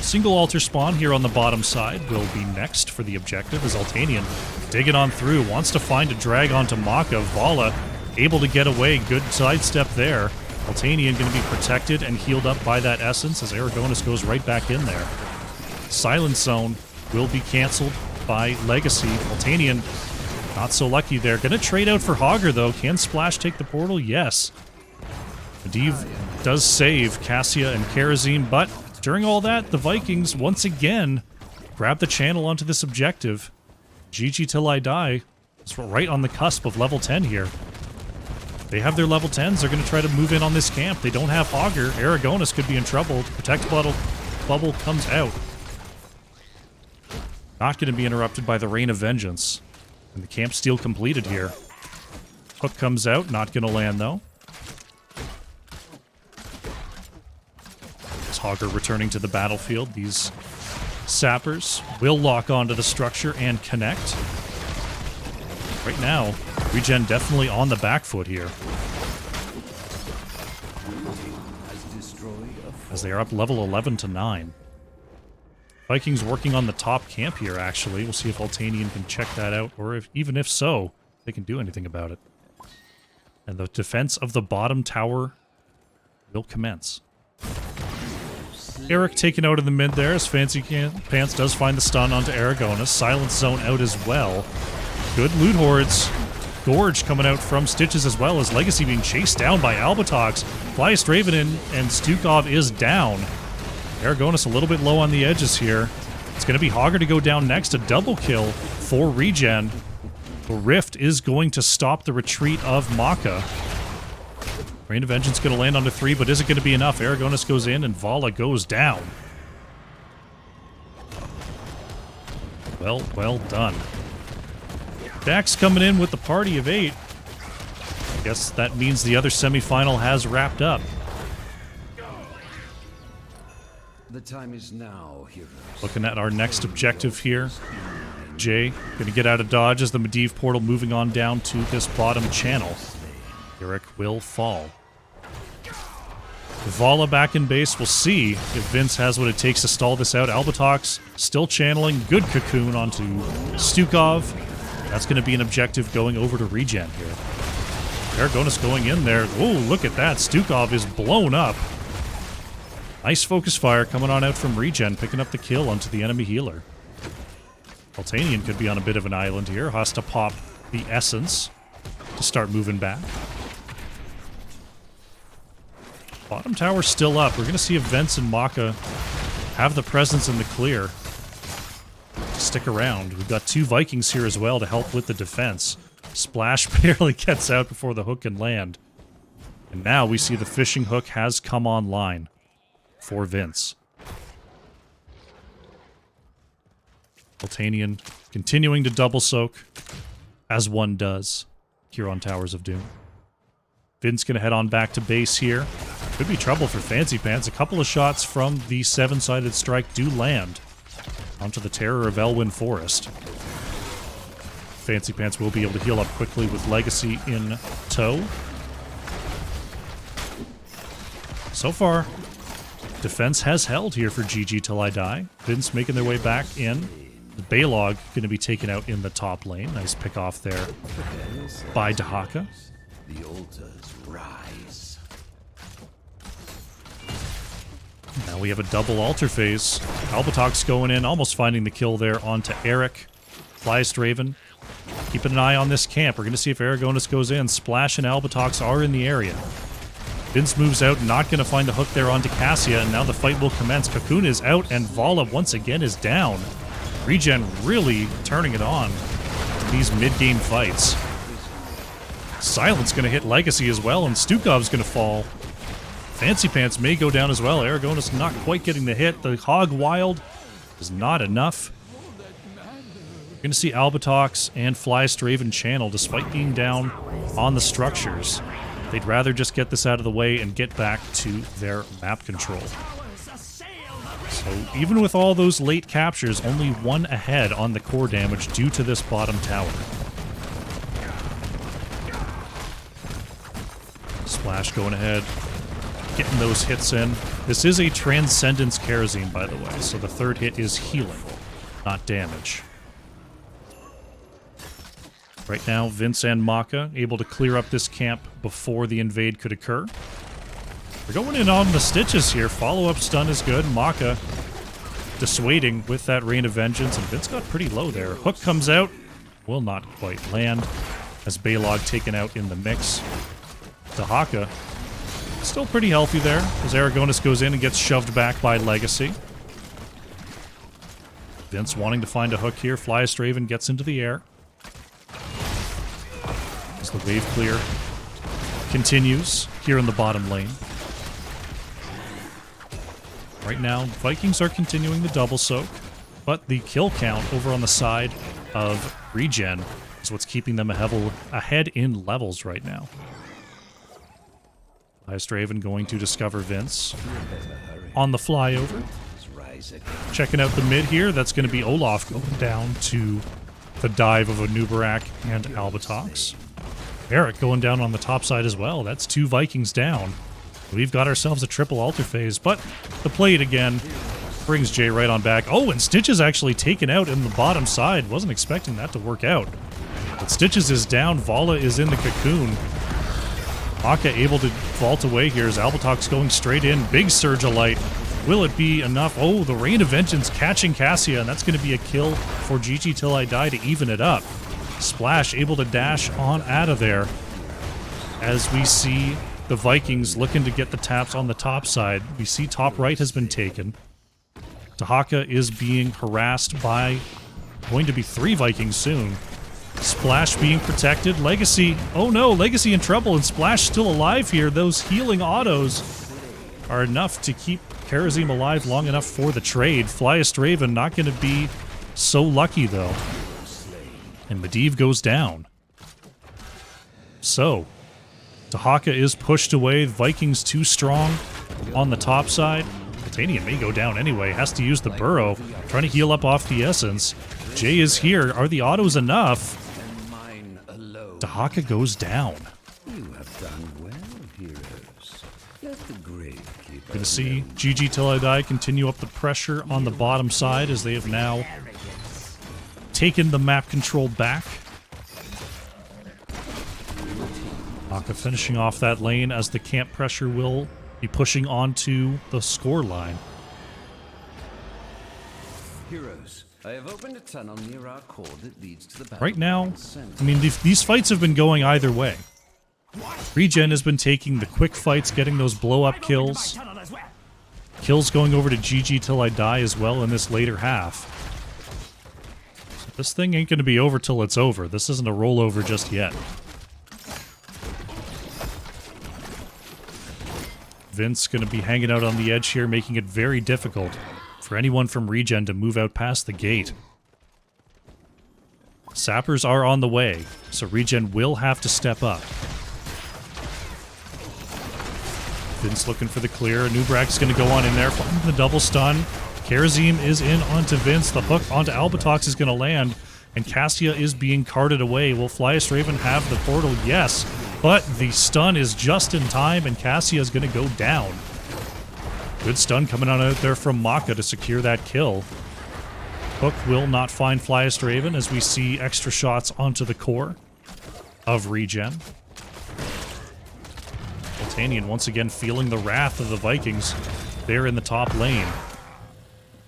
Single altar spawn here on the bottom side will be next for the objective as Altanian digging on through, wants to find a drag onto Maka. Vala able to get away, good sidestep there. Altanian going to be protected and healed up by that essence as Aragonis goes right back in there. Silent Zone will be cancelled by Legacy. Altanian not so lucky there. Going to trade out for Hogger though. Can Splash take the portal? Yes. Medivh does save Cassia and Karazim, but during all that, the Vikings once again grab the channel onto this objective. GG Till I Die is right on the cusp of level 10 here. They have their level 10s. They're going to try to move in on this camp. They don't have Hogger. Aragonis could be in trouble. Protect Bubble comes out. Not going to be interrupted by the Rain of Vengeance. And the camp steal completed here. Hook comes out. Not going to land, though. As Hogger returning to the battlefield, these sappers will lock onto the structure and connect. Right now, ReGen definitely on the back foot here. As they are up level 11 to 9. Vikings working on the top camp here, actually. We'll see if Altanian can check that out, or if even if so, they can do anything about it. And the defense of the bottom tower will commence. Eric taken out in the mid there as Fancy Pants does find the stun onto Aragonis. Silent Zone out as well. Good loot hordes Scourge coming out from Stitches as well as Legacy being chased down by Albatox. Flyest Raven and Stukov is down. Aragonis a little bit low on the edges here. It's going to be Hogger to go down next. A double kill for ReGen. The Rift is going to stop the retreat of Maka. Rain of Vengeance going to land onto 3, but is it going to be enough? Aragonis goes in and Vala goes down. Well done. Dax coming in with the party of 8. I guess that means the other semifinal has wrapped up. The time is now, heroes. Looking at our next objective here. Jay going to get out of dodge as the Medivh portal moving on down to this bottom channel. Eric will fall. Vala back in base. We'll see if Vince has what it takes to stall this out. Albatox still channeling. Good cocoon onto Stukov. That's going to be an objective going over to ReGen here. Aragonis going in there. Oh, look at that. Stukov is blown up. Nice focus fire coming on out from ReGen, picking up the kill onto the enemy healer. Altanian could be on a bit of an island here. Has to pop the essence to start moving back. Bottom tower still up. We're going to see if Vence and Maka have the presence in the clear. Stick around. We've got 2 Vikings here as well to help with the defense. Splash barely gets out before the hook can land. And now we see the fishing hook has come online for Vince. Altanian continuing to double soak, as one does here on Towers of Doom. Vince going to head on back to base here. Could be trouble for Fancy Pants. A couple of shots from the 7-sided strike do land onto the Terror of Elwyn Forest. Fancy Pants will be able to heal up quickly with Legacy in tow. So far, defense has held here for GG Till I Die. Vince making their way back in. The Baylog going to be taken out in the top lane. Nice pick off there by Dahaka. The altars rise. Now we have a double altar phase. Albatox going in, almost finding the kill there onto Eric. Flyest Raven. Keeping an eye on this camp. We're going to see if Aragonis goes in. Splash and Albatox are in the area. Vince moves out, not going to find the hook there onto Cassia, and now the fight will commence. Cocoon is out, and Vala once again is down. ReGen really turning it on in these mid-game fights. Silence going to hit Legacy as well, and Stukov's going to fall. Fancy Pants may go down as well. Aragonis not quite getting the hit. The Hog Wild is not enough. We're going to see Albatox and Flyest Raven channel despite being down on the structures. They'd rather just get this out of the way and get back to their map control. So even with all those late captures, only 1 ahead on the core damage due to this bottom tower. Splash going ahead, getting those hits in. This is a Transcendence Kerosene, by the way, so the 3rd hit is healing, not damage. Right now, Vince and Maka able to clear up this camp before the invade could occur. We're going in on the Stitches here. Follow-up stun is good. Maka dissuading with that Rain of Vengeance, and Vince got pretty low there. Hook comes out, will not quite land, as Baylog taken out in the mix. Dahaka still pretty healthy there, as Aragonis goes in and gets shoved back by Legacy. Vince wanting to find a hook here. Flyest Raven gets into the air. As the wave clear continues here in the bottom lane. Right now, Vikings are continuing the double soak, but the kill count over on the side of ReGen is what's keeping them ahead in levels right now. Flyest Raven going to discover Vince on the flyover. Checking out the mid here, that's going to be Olaf going down to the dive of a Nubarak and Albatox. Eric going down on the top side as well. That's 2 Vikings down. We've got ourselves a triple altar phase, but the plate again brings Jay right on back. Oh, and Stitches actually taken out in the bottom side. Wasn't expecting that to work out. But Stitches is down. Vala is in the cocoon. Maka able to vault away here as Albatox going straight in. Big Surge of Light. Will it be enough? Oh, the Rain of Vengeance catching Cassia, and that's going to be a kill for GG Till I Die to even it up. Splash able to dash on out of there as we see the Vikings looking to get the taps on the top side. We see top right has been taken. Dahaka is being harassed by going to be 3 Vikings soon. Splash being protected. Legacy, oh no, Legacy in trouble, and Splash still alive here. Those healing autos are enough to keep Karazim alive long enough for the trade. Flyest Raven not going to be so lucky though. And Medivh goes down. So, Dahaka is pushed away. Vikings too strong on the top side. Titanian may go down anyway. Has to use the burrow. Trying to heal up off the essence. Jay is here. Are the autos enough? Dahaka goes down. You have done well, heroes. Let the grave keep Gonna see GG Till I Die continue up the pressure on the bottom side as they have now taken the map control back. Dahaka finishing off that lane as the camp pressure will be pushing onto the score line. Heroes, I have opened a tunnel near our core that leads to the battle. Right now, I mean, these fights have been going either way. ReGen has been taking the quick fights, getting those blow-up kills. Kills going over to GG Till I Die as well in this later half. So this thing ain't going to be over till it's over. This isn't a rollover just yet. Vince going to be hanging out on the edge here, making it very difficult for anyone from ReGen to move out past the gate. Sappers are on the way, so ReGen will have to step up. Vince looking for the clear. Nubrak's going to go on in there, finding the double stun. Karazim is in onto Vince. The hook onto Albatox is going to land, and Cassia is being carted away. Will Flyest Raven have the portal? Yes. But the stun is just in time, and Cassia is going to go down. Good stun coming on out there from Maka to secure that kill. Hook will not find Flyest Raven as we see extra shots onto the core of ReGen. Titanian once again feeling the wrath of the Vikings there in the top lane.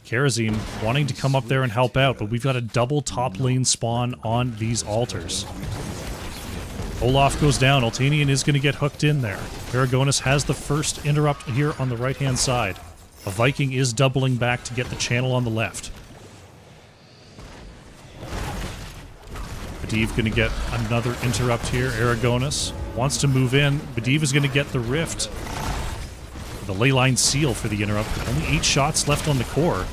Karazim wanting to come up there and help out, but we've got a double top lane spawn on these altars. Olaf goes down. Altanian is going to get hooked in there. Aragonis has the first interrupt here on the right-hand side. A Viking is doubling back to get the channel on the left. Medivh going to get another interrupt here. Aragonis wants to move in. Medivh is going to get the rift. The leyline seal for the interrupt. Only 8 shots left on the core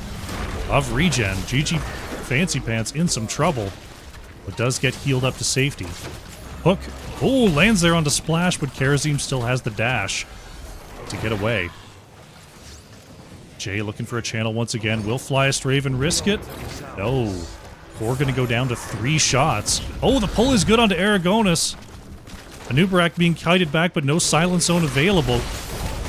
of ReGen. GG Fancy Pants in some trouble, but does get healed up to safety. Hook, oh, lands there onto Splash, but Karazim still has the dash to get away. Jay looking for a channel once again. Will Flyest Raven risk it? No. Core going to go down to 3 shots. Oh, the pull is good onto Aragonis. Anubarak being kited back, but no silent zone available.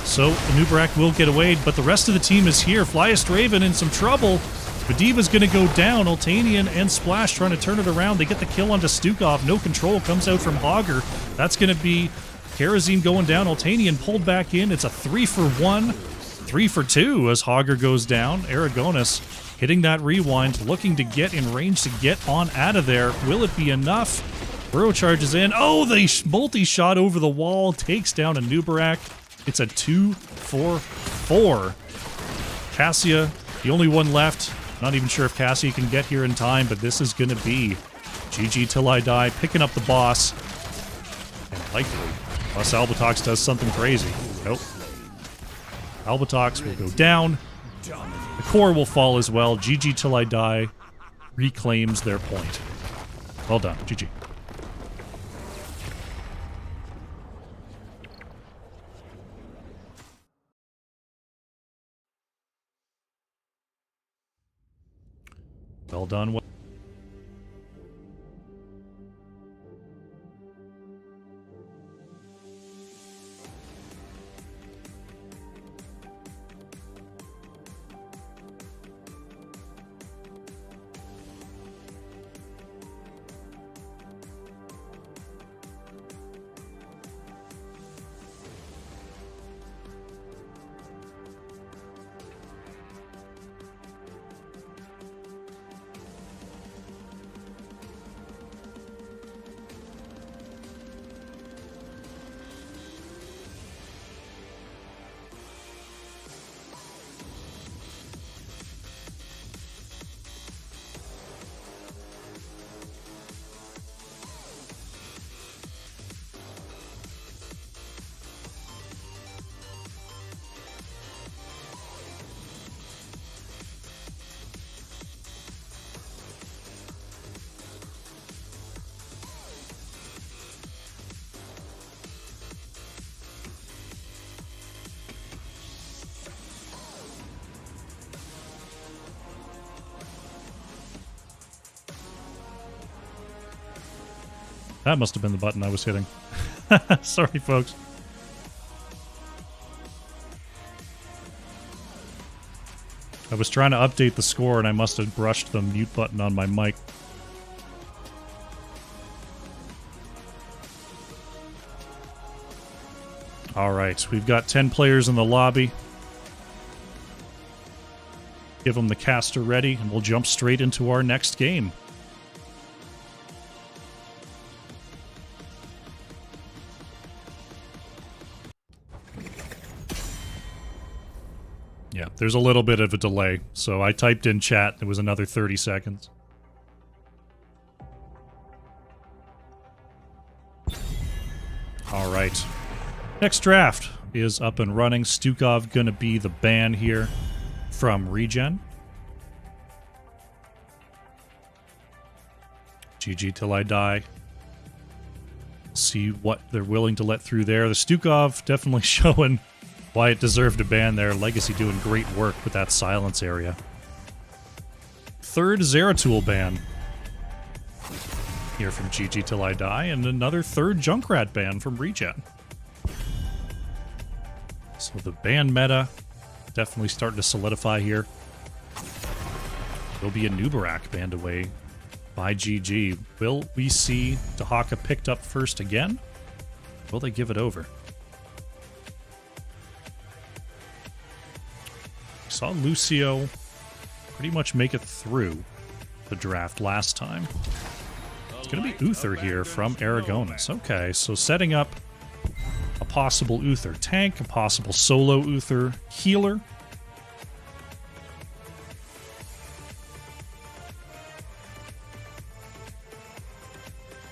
So Anubarak will get away, but the rest of the team is here. Flyest Raven in some trouble. Medivh's going to go down. Altanian and Splash trying to turn it around. They get the kill onto Stukov. No control comes out from Hogger. That's going to be Karazim going down. Altanian pulled back in. It's a 3-for-1, 3-for-2 as Hogger goes down. Aragonis hitting that rewind, looking to get in range to get on out of there. Will it be enough? Burrow charges in. Oh, the multi-shot over the wall takes down Anubarak. It's a 2-for-4. Cassia, the only one left. Not even sure if Cassie can get here in time, but this is going to be GG Till I Die picking up the boss. And likely, unless Albatox does something crazy. Nope. Albatox will go down. The core will fall as well. GG Till I Die reclaims their point. Well done. GG. Well done. That must have been the button I was hitting. Sorry, folks. I was trying to update the score and I must have brushed the mute button on my mic. Alright, we've got 10 players in the lobby. Give them the caster ready and we'll jump straight into our next game. Yeah, there's a little bit of a delay, so I typed in chat, it was another 30 seconds. Alright. Next draft is up and running. Stukov gonna be the ban here from ReGen. GG till I die. See what they're willing to let through there. The Stukov definitely showing why it deserved a ban there. Legacy doing great work with that silence area. Third Zeratul ban here from GG till I die, and another third Junkrat ban from ReGen. So the ban meta definitely starting to solidify here. There'll be a Nubarak banned away by GG. Will we see Dahaka picked up first again? Will they give it over? Saw Lucio pretty much make it through the draft last time. It's going to be Uther here from Aragonis. Okay, so setting up a possible Uther tank, a possible solo Uther healer.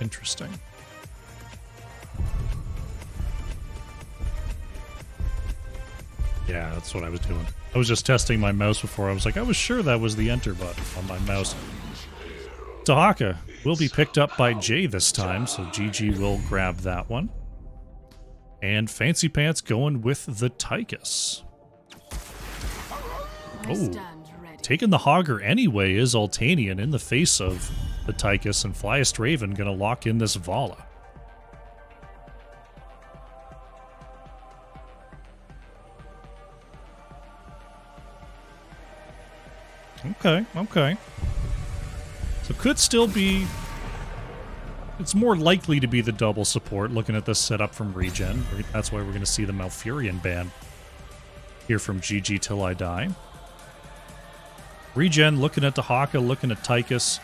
Interesting. Yeah, that's what I was doing. I was just testing my mouse before. I was like, I was sure that was the enter button on my mouse. Dahaka will be picked up by Jay this time, so GG will grab that one. And Fancy Pants going with the Tychus. Oh, taking the Hogger anyway is Altanian in the face of the Tychus, and Flyest Raven gonna lock in this Vala. Okay, okay. So could still be... It's more likely to be the double support, looking at this setup from ReGen. That's why we're going to see the Malfurion ban here from GG till I die. ReGen looking at Dahaka, looking at Tychus.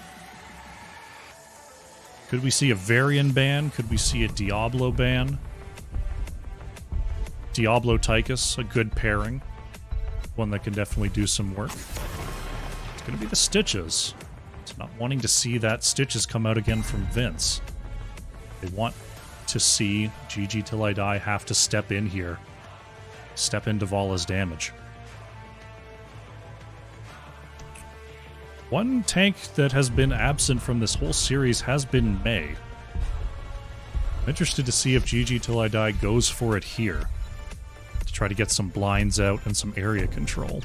Could we see a Varian ban? Could we see a Diablo ban? Diablo Tychus, a good pairing. One that can definitely do some work. It's going to be the Stitches. It's not wanting to see that Stitches come out again from Vince. They want to see GG till I die have to step in here. Step into Vala's damage. One tank that has been absent from this whole series has been Mei. I'm interested to see if GG till I die goes for it here. To try to get some blinds out and some area control.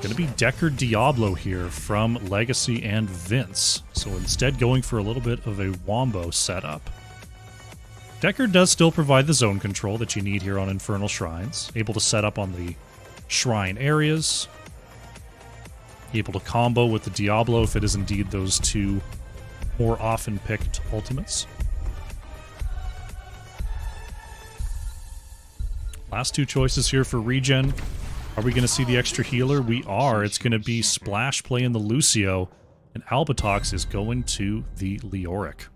Gonna be Decker Diablo here from Legacy and Vince. So instead going for a little bit of a Wombo setup. Decker does still provide the zone control that you need here on Infernal Shrines. Able to set up on the shrine areas. Able to combo with the Diablo if it is indeed those two more often picked ultimates. Last two choices here for ReGen. Are we going to see the extra healer? We are. It's going to be Splash playing the Lucio, and Albatox is going to the Leoric.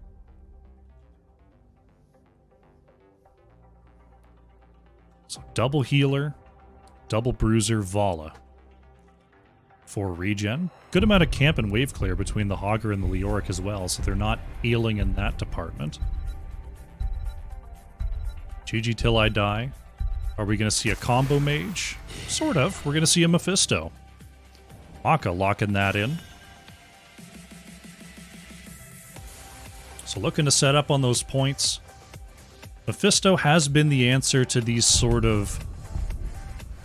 So double healer, double bruiser, Vala for ReGen. Good amount of camp and wave clear between the Hogger and the Leoric as well, so they're not ailing in that department. GG till I die. Are we going to see a combo mage? Sort of. We're going to see a Mephisto. Akka locking that in. So looking to set up on those points. Mephisto has been the answer to these sort of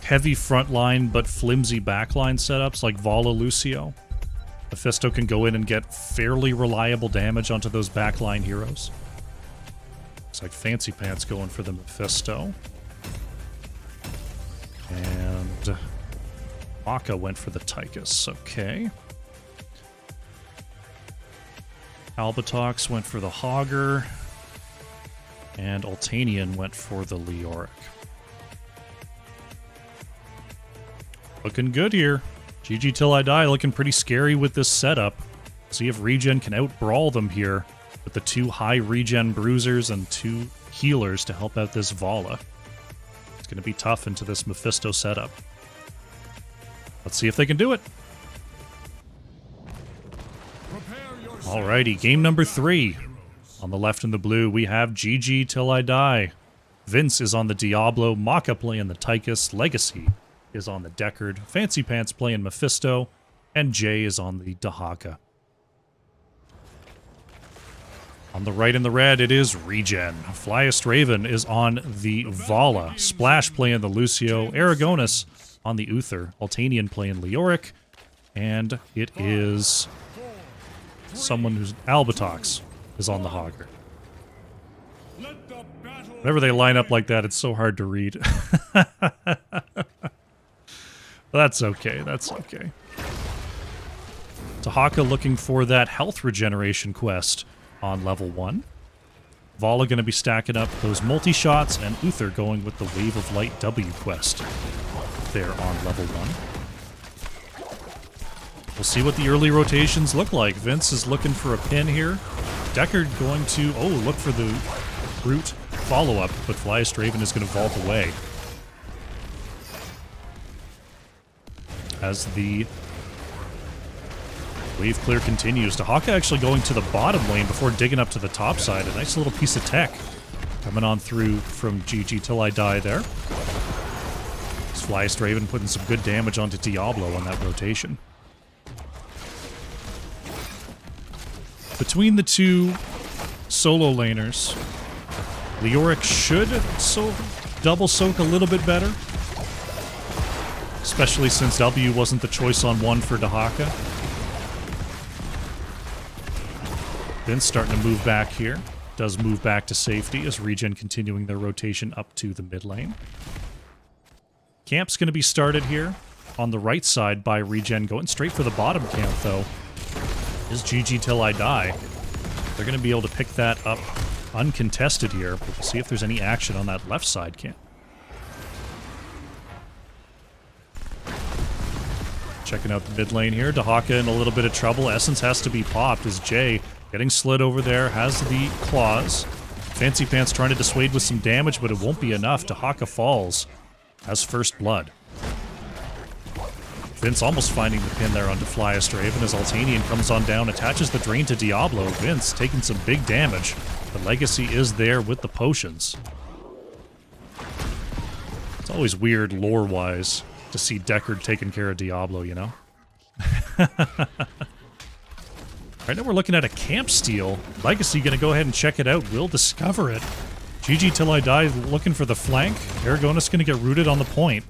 heavy frontline but flimsy backline setups like Vala Lucio. Mephisto can go in and get fairly reliable damage onto those backline heroes. Looks like Fancy Pants going for the Mephisto. And Maka went for the Tychus. Okay. Albatox went for the Hogger. And Altanian went for the Leoric. Looking good here. GG Till I Die looking pretty scary with this setup. See if ReGen can out-brawl them here with the 2 high regen bruisers and 2 healers to help out this Vala. It's going to be tough into this Mephisto setup. Let's see if they can do it. Alrighty, game number 3. On the left in the blue, we have GG Till I Die. Vince is on the Diablo, Maka playing the Tychus, Legacy is on the Deckard, Fancy Pants playing Mephisto, and Jay is on the Dahaka. On the right in the red, it is ReGen. Flyest Raven is on the Vala, Splash playing the Lucio, Aragonis on the Uther, Altanian playing Leoric, and it is someone who's Albatox is on the Hogger. Whenever they line up like that, it's so hard to read. That's okay, that's okay. Dahaka looking for that health regeneration quest on level 1. Vala going to be stacking up those multi-shots, and Uther going with the Wave of Light W quest there on level 1. We'll see what the early rotations look like. Vince is looking for a pin here. Deckard going to, look for the Brute follow-up, but Flyest Raven is going to vault away. As the wave clear continues. Dahaka actually going to the bottom lane before digging up to the top side. A nice little piece of tech coming on through from GG Till I Die there. This Flyest Raven putting some good damage onto Diablo on that rotation. Between the 2 solo laners, Leoric should double soak a little bit better. Especially since W wasn't the choice on 1 for Dahaka. Vince starting to move back here. Does move back to safety as ReGen continuing their rotation up to the mid lane. Camp's going to be started here on the right side by ReGen. Going straight for the bottom camp, though, is GG Till I Die. They're going to be able to pick that up uncontested here. But we'll see if there's any action on that left side camp. Checking out the mid lane here. Dahaka in a little bit of trouble. Essence has to be popped as Jay getting slid over there. Has the claws. Fancy Pants trying to dissuade with some damage, but it won't be enough. Dahaka falls. Has first blood. Vince almost finding the pin there onto Flyest Raven as Altanian comes on down, attaches the drain to Diablo. Vince taking some big damage. The Legacy is there with the potions. It's always weird lore-wise to see Deckard taking care of Diablo, you know? Right now we're looking at a camp steal. Legacy gonna go ahead and check it out. We'll discover it. GG Till I Die looking for the flank. Aragonis gonna get rooted on the point.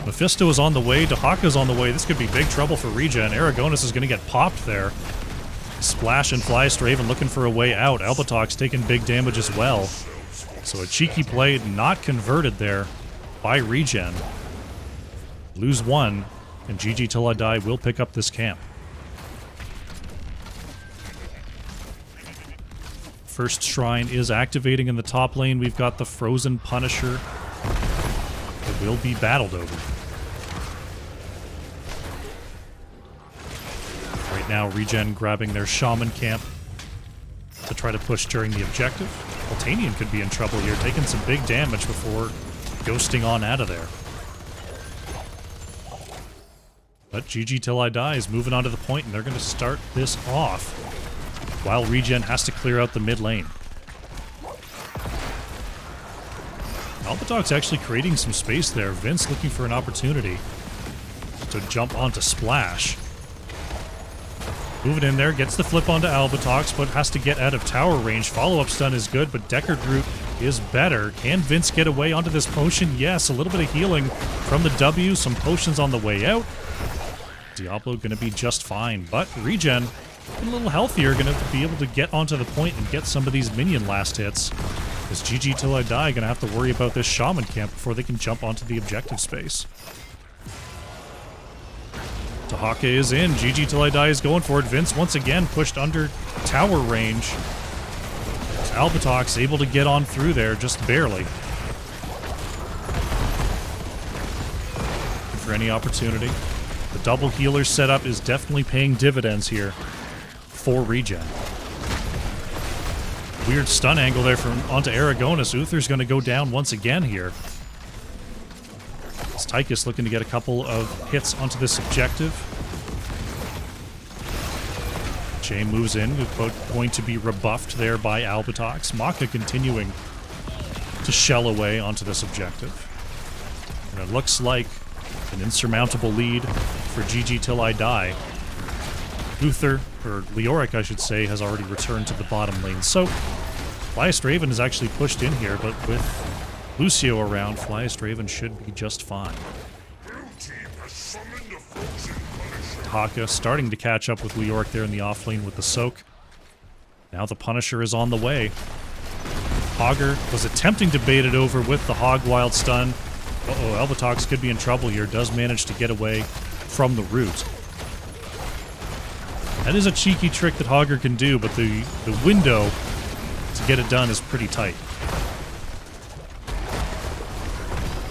Mephisto is on the way. Dahaka's on the way. This could be big trouble for ReGen. Aragonis is gonna get popped there. Splash and Flyest Raven looking for a way out. Albatox taking big damage as well. So a cheeky play not converted there by ReGen. Lose 1, and GG Till I Die will pick up this camp. First Shrine is activating in the top lane. We've got the Frozen Punisher. It will be battled over. Right now, ReGen grabbing their Shaman camp to try to push during the objective. Altanian could be in trouble here, taking some big damage before ghosting on out of there. But GG Till I Die is moving on to the point, and they're going to start this off while ReGen has to clear out the mid lane. Albatox actually creating some space there. Vince looking for an opportunity to jump onto Splash. Moving in there, gets the flip onto Albatox, but has to get out of tower range. Follow-up stun is good, but Deckard route is better. Can Vince get away onto this potion? Yes, a little bit of healing from the W. Some potions on the way out. Diablo going to be just fine, but ReGen a little healthier, going to be able to get onto the point and get some of these minion last hits. Is GG Till I Die going to have to worry about this Shaman camp before they can jump onto the objective space? Dahaka is in. GG Till I Die is going for it. Vince once again pushed under tower range. Albatox able to get on through there, just barely. For any opportunity. The double healer setup is definitely paying dividends here for ReGen. Weird stun angle there from onto Aragonis. Uther's going to go down once again here. It's Tychus looking to get a couple of hits onto this objective. Jay moves in, going to be rebuffed there by Albatox. Maka continuing to shell away onto this objective. And it looks like an insurmountable lead for GG Till I Die. Uther, or Leoric I should say, has already returned to the bottom lane. So, Flyest Raven is actually pushed in here, but with Lucio around, Flyest Raven should be just fine. Haka starting to catch up with Leoric there in the offlane with the soak. Now the Punisher is on the way. Hogger was attempting to bait it over with the Hog Wild Stun. Uh-oh, Albatox could be in trouble here. Does manage to get away from the root. That is a cheeky trick that Hogger can do, but the window to get it done is pretty tight.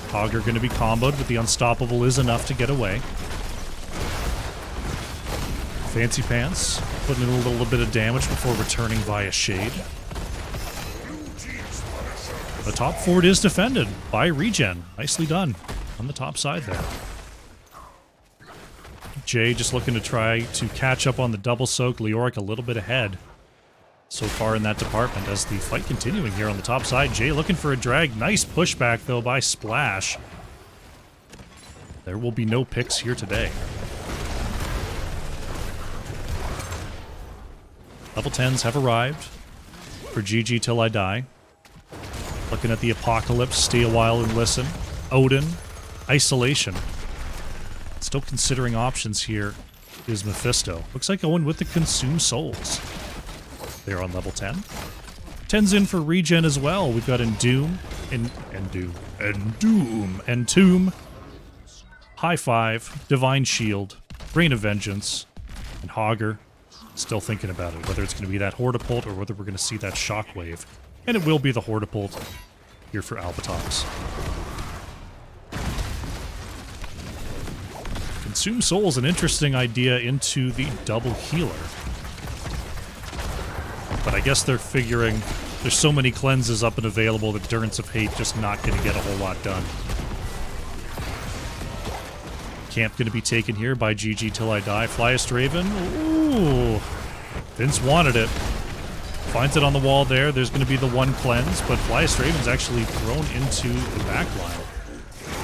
Hogger going to be comboed, but the Unstoppable is enough to get away. Fancy Pants putting in a little bit of damage before returning via Shade. The top fort is defended by ReGen. Nicely done on the top side there. Jay just looking to try to catch up on the double soak. Leoric a little bit ahead so far in that department as the fight continuing here on the top side. Jay looking for a drag. Nice pushback though by Splash. There will be no picks here today. Level 10s have arrived for GG Till I Die. Looking at the Apocalypse, Stay a While and Listen. Odin, Isolation. Still considering options here is Mephisto. Looks like going with the Consume Souls. They're on level 10. 10's in for ReGen as well. We've got Endoom, Entomb, High Five, Divine Shield, Rain of Vengeance, and Hogger. Still thinking about it, whether it's going to be that Hortipult or whether we're going to see that Shockwave. And it will be the Hortipult here for Albatox. Consume Souls, an interesting idea into the double healer. But I guess they're figuring there's so many cleanses up and available that Endurance of Hate just not going to get a whole lot done. Camp going to be taken here by GG Till I Die. Flyest Raven. Ooh. Vince wanted it. Finds it on the wall there. There's going to be the one cleanse, but Flyest Raven's actually thrown into the back line.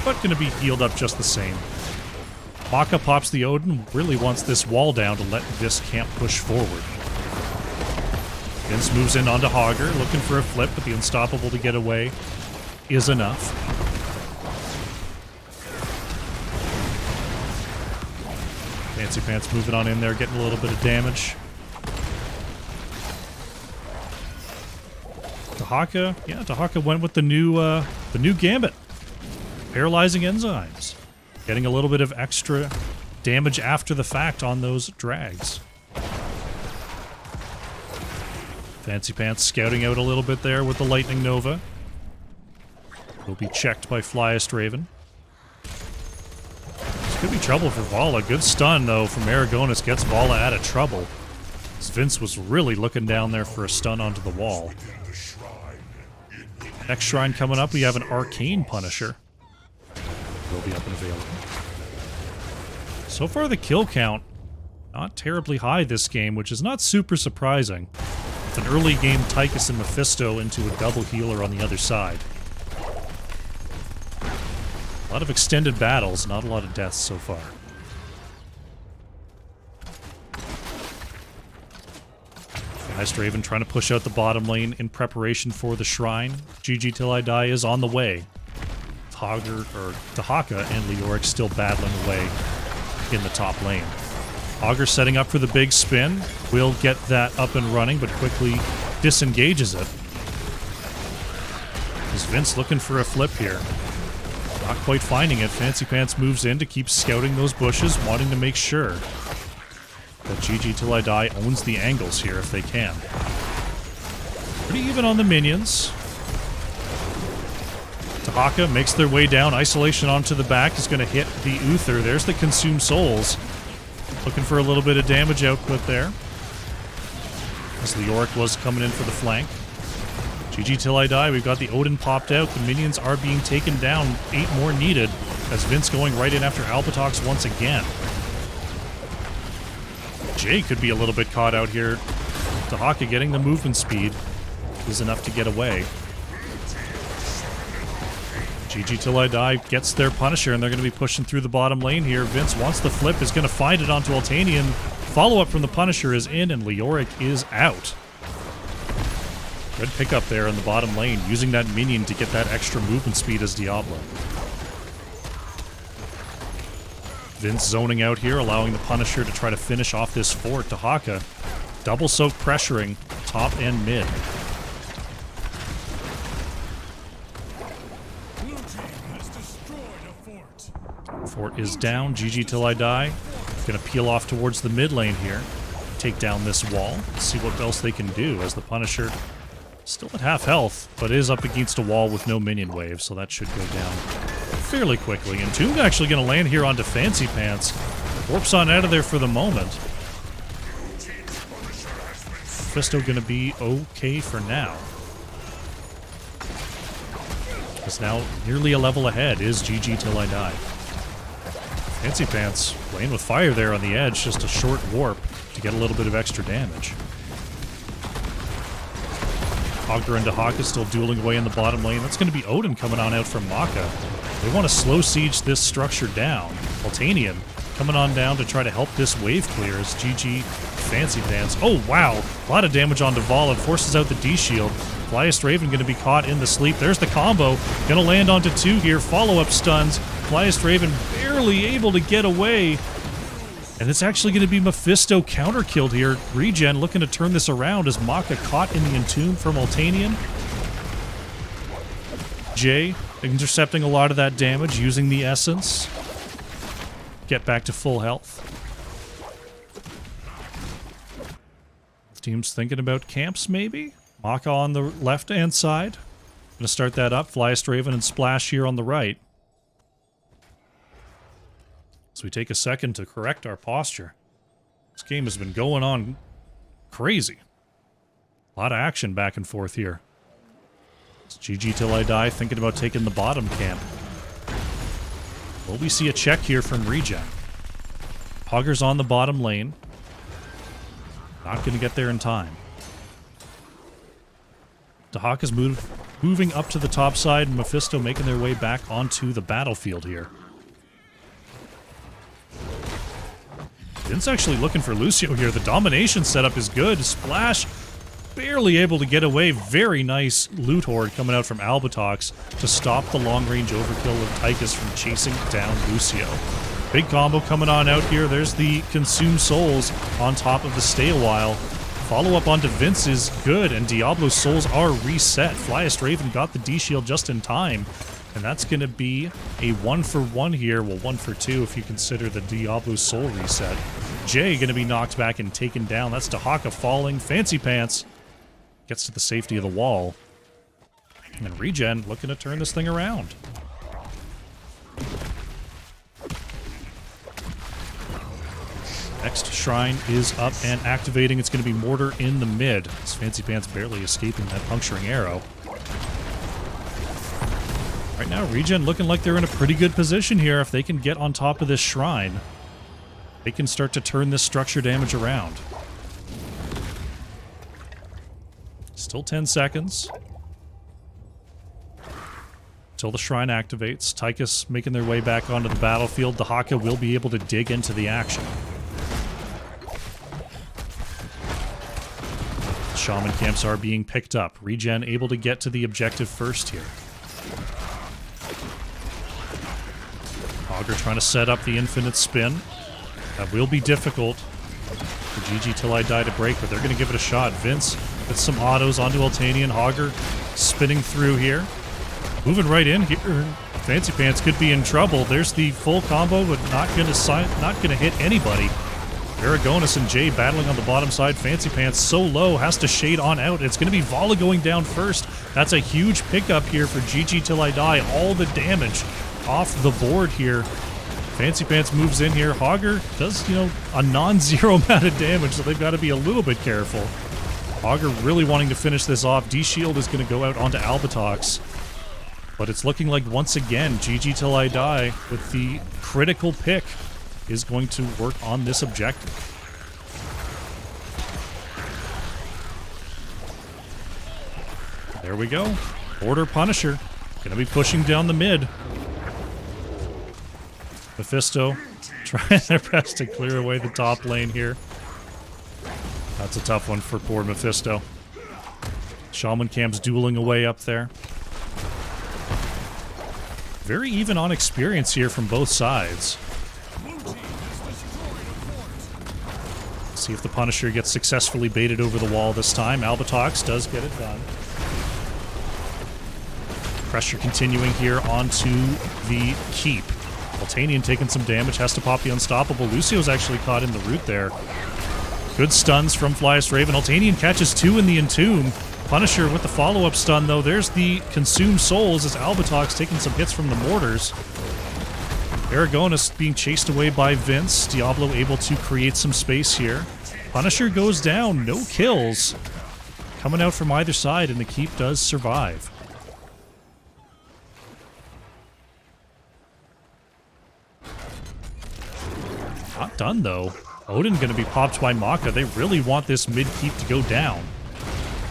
But going to be healed up just the same. Maka pops the Odin. Really wants this wall down to let this camp push forward. Vince moves in onto Hogger, looking for a flip, but the Unstoppable to get away is enough. Fancy Pants moving on in there, getting a little bit of damage. Dahaka, yeah, Dahaka went with the new Gambit. Paralyzing Enzymes. Getting a little bit of extra damage after the fact on those drags. Fancy Pants scouting out a little bit there with the Lightning Nova. Will be checked by Flyest Raven. This could be trouble for Vala. Good stun, though, from Aragonis. Gets Vala out of trouble. Vince was really looking down there for a stun onto the wall. Next shrine coming up, we have an Arcane Punisher. Will be up and available. So far, the kill count, not terribly high this game, which is not super surprising. It's an early game Tychus and Mephisto into a double healer on the other side. A lot of extended battles, not a lot of deaths so far. Fast Raven trying to push out the bottom lane in preparation for the shrine. GG Till I Die is on the way. Dahaka and Leoric still battling away in the top lane. Augur setting up for the big spin. Will get that up and running, but quickly disengages it. Is Vince looking for a flip here? Not quite finding it. Fancy Pants moves in to keep scouting those bushes, wanting to make sure that GG Till I Die owns the angles here if they can. Pretty even on the minions. Tahaka makes their way down. Isolation onto the back is going to hit the Uther. There's the Consume Souls. Looking for a little bit of damage output there. As the Yorick was coming in for the flank. GG Till I Die. We've got the Odin popped out. The minions are being taken down. 8 more needed. As Vince going right in after Albatox once again. Jay could be a little bit caught out here. Tahaka getting the movement speed is enough to get away. GG Till I Die gets their Punisher, and they're going to be pushing through the bottom lane here. Vince wants the flip, is going to find it onto Altanian. Follow-up from the Punisher is in, and Leoric is out. Good pickup there in the bottom lane, using that minion to get that extra movement speed as Diablo. Vince zoning out here, allowing the Punisher to try to finish off this fort. Tahaka double soak pressuring top and mid. Fort is down. GG Till I Die. Gonna peel off towards the mid lane here. Take down this wall. See what else they can do as the Punisher still at half health, but is up against a wall with no minion wave, so that should go down fairly quickly. And Tomb actually gonna land here onto Fancy Pants. Warps on out of there for the moment. Mephisto gonna be okay for now. It's now nearly a level ahead is GG Till I Die. Fancy Pants playing with fire there on the edge, just a short warp to get a little bit of extra damage. Augur and Tahaka still dueling away in the bottom lane. That's going to be Odin coming on out from Maka. They want to slow siege this structure down. Altanian coming on down to try to help this wave clear as GG Fancy Pants. Oh, wow. A lot of damage on Duval and forces out the D-Shield. Flyest Raven going to be caught in the sleep. There's the combo. Going to land onto 2 here. Follow-up stuns. Flyest Raven barely able to get away. And it's actually going to be Mephisto counter-killed here. ReGen looking to turn this around as Maka caught in the Entomb from Altanian. Jay intercepting a lot of that damage using the Essence. Get back to full health. Team's thinking about camps, maybe? Maka on the left-hand side. Gonna start that up. Flyest Raven and Splash here on the right. So we take a second to correct our posture. This game has been going on crazy. A lot of action back and forth here. It's GG Till I Die thinking about taking the bottom camp. Will we see a check here from ReGen? Augur's on the bottom lane. Not going to get there in time. Tahaka's moving up to the top side, and Mephisto making their way back onto the battlefield here. Vince actually looking for Lucio here. The domination setup is good. Splash barely able to get away. Very nice loot horde coming out from Albatox to stop the long-range overkill of Tychus from chasing down Lucio. Big combo coming on out here. There's the Consume Souls on top of the Stay a While. Follow-up onto Vince is good, and Diablo's souls are reset. Flyest Raven got the D-Shield just in time, and that's going to be a 1-for-1 here. Well, 1-for-2 if you consider the Diablo soul reset. Jay going to be knocked back and taken down. That's Tahaka falling. Fancy Pants gets to the safety of the wall. And ReGen looking to turn this thing around. Next shrine is up and activating. It's going to be Mortar in the mid. As Fancy Pants barely escaping that puncturing arrow. Right now, ReGen looking like they're in a pretty good position here. If they can get on top of this shrine, they can start to turn this structure damage around. Still 10 seconds. Till the shrine activates. Tychus making their way back onto the battlefield. The Haka will be able to dig into the action. Shaman camps are being picked up. ReGen able to get to the objective first here. Augur trying to set up the infinite spin. That will be difficult for GG Till I Die to break, but they're going to give it a shot. Vince with some autos onto Altanian. Hogger spinning through here. Moving right in here. Fancy Pants could be in trouble. There's the full combo, but not going to hit anybody. Aragonis and Jay battling on the bottom side. Fancy Pants so low, has to shade on out. It's going to be Vala going down first. That's a huge pickup here for GG Till I Die. All the damage off the board here. Fancy Pants moves in here. Hogger does, a non-zero amount of damage, so they've got to be a little bit careful. Hogger really wanting to finish this off. D-Shield is going to go out onto Albatox. But it's looking like, once again, GG Till I Die with the critical pick is going to work on this objective. There we go. Border Punisher. Gonna be pushing down the mid. Mephisto trying their best to clear away the top lane here. That's a tough one for poor Mephisto. Shaman Cam's dueling away up there. Very even on experience here from both sides. See if the Punisher gets successfully baited over the wall this time. Albatox does get it done. Pressure continuing here onto the keep. Altanian taking some damage, has to pop the Unstoppable. Lucio's actually caught in the root there. Good stuns from Flyest Raven. Altanian catches 2 in the Entomb. Punisher with the follow-up stun, though. There's the Consume Souls as Albatox taking some hits from the mortars. Aragonis being chased away by Vince. Diablo able to create some space here. Punisher goes down. No kills. Coming out from either side, and the keep does survive. Not done, though. Odin going to be popped by Maka. They really want this mid-keep to go down.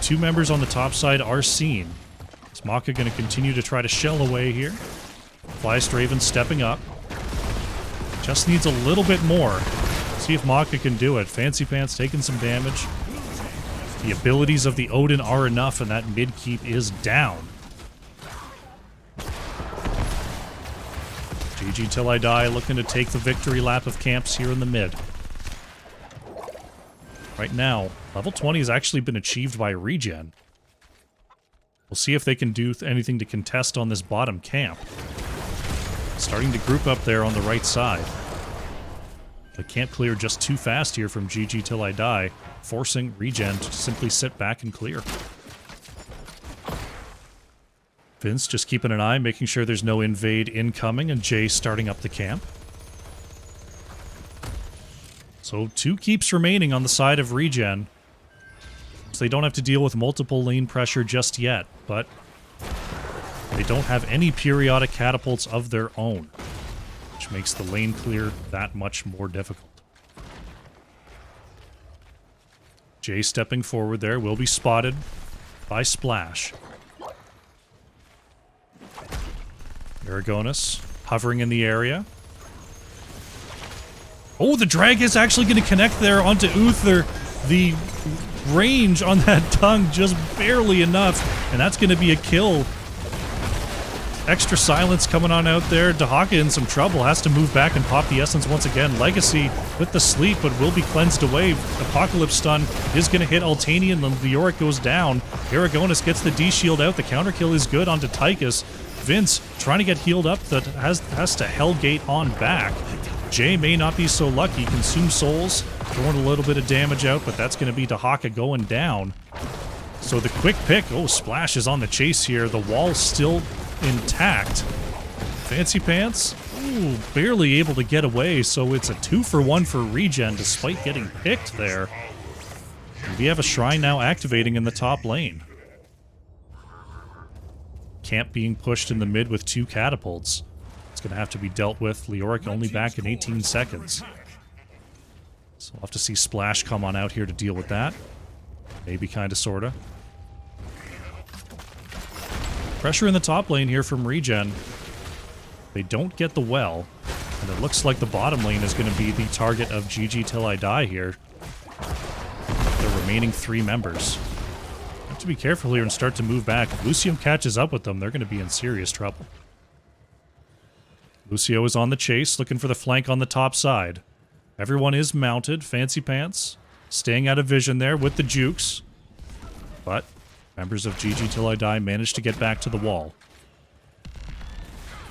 2 members on the top side are seen. Is Maka going to continue to try to shell away here? Flyest Raven stepping up. Just needs a little bit more. See if Maka can do it. Fancy Pants taking some damage. The abilities of the Odin are enough, and that mid-keep is down. GG Till I Die looking to take the victory lap of camps here in the mid. Right now, level 20 has actually been achieved by ReGen. We'll see if they can do anything to contest on this bottom camp. Starting to group up there on the right side. They can't clear just too fast here from GG Till I Die, forcing ReGen to simply sit back and clear. Vince just keeping an eye, making sure there's no invade incoming, and Jay starting up the camp. So 2 keeps remaining on the side of ReGen. So they don't have to deal with multiple lane pressure just yet, but they don't have any periodic catapults of their own, which makes the lane clear that much more difficult. Jay stepping forward there, will be spotted by Splash. Aragonis hovering in the area. Oh, the drag is actually going to connect there onto Uther. The range on that tongue just barely enough, and that's going to be a kill. Extra silence coming on out there. Dahaka in some trouble, has to move back and pop the essence once again. Legacy with the sleep, but will be cleansed away. Apocalypse stun is going to hit Altanian, and the Yorick goes down. Aragonis gets the D-shield out. The counter kill is good onto Tychus. Vince trying to get healed up, that has to Hellgate on back. Jay may not be so lucky. Consume Souls, throwing a little bit of damage out, but that's going to be Dahaka going down. So the quick pick, oh, Splash is on the chase here. The wall's still intact. Fancy Pants, ooh, barely able to get away, so it's a 2-for-1 for ReGen despite getting picked there. And we have a Shrine now activating in the top lane. Camp being pushed in the mid with 2 catapults. It's going to have to be dealt with. Leoric only back in 18 seconds. So we'll have to see Splash come on out here to deal with that. Maybe, kinda, sorta. Pressure in the top lane here from ReGen. They don't get the well, and it looks like the bottom lane is going to be the target of GG Till I Die here. The remaining 3 members. Have to be careful here and start to move back. If Lucio catches up with them, they're going to be in serious trouble. Lucio is on the chase, looking for the flank on the top side. Everyone is mounted. Fancy Pants staying out of vision there with the jukes. But members of GG Till I Die managed to get back to the wall.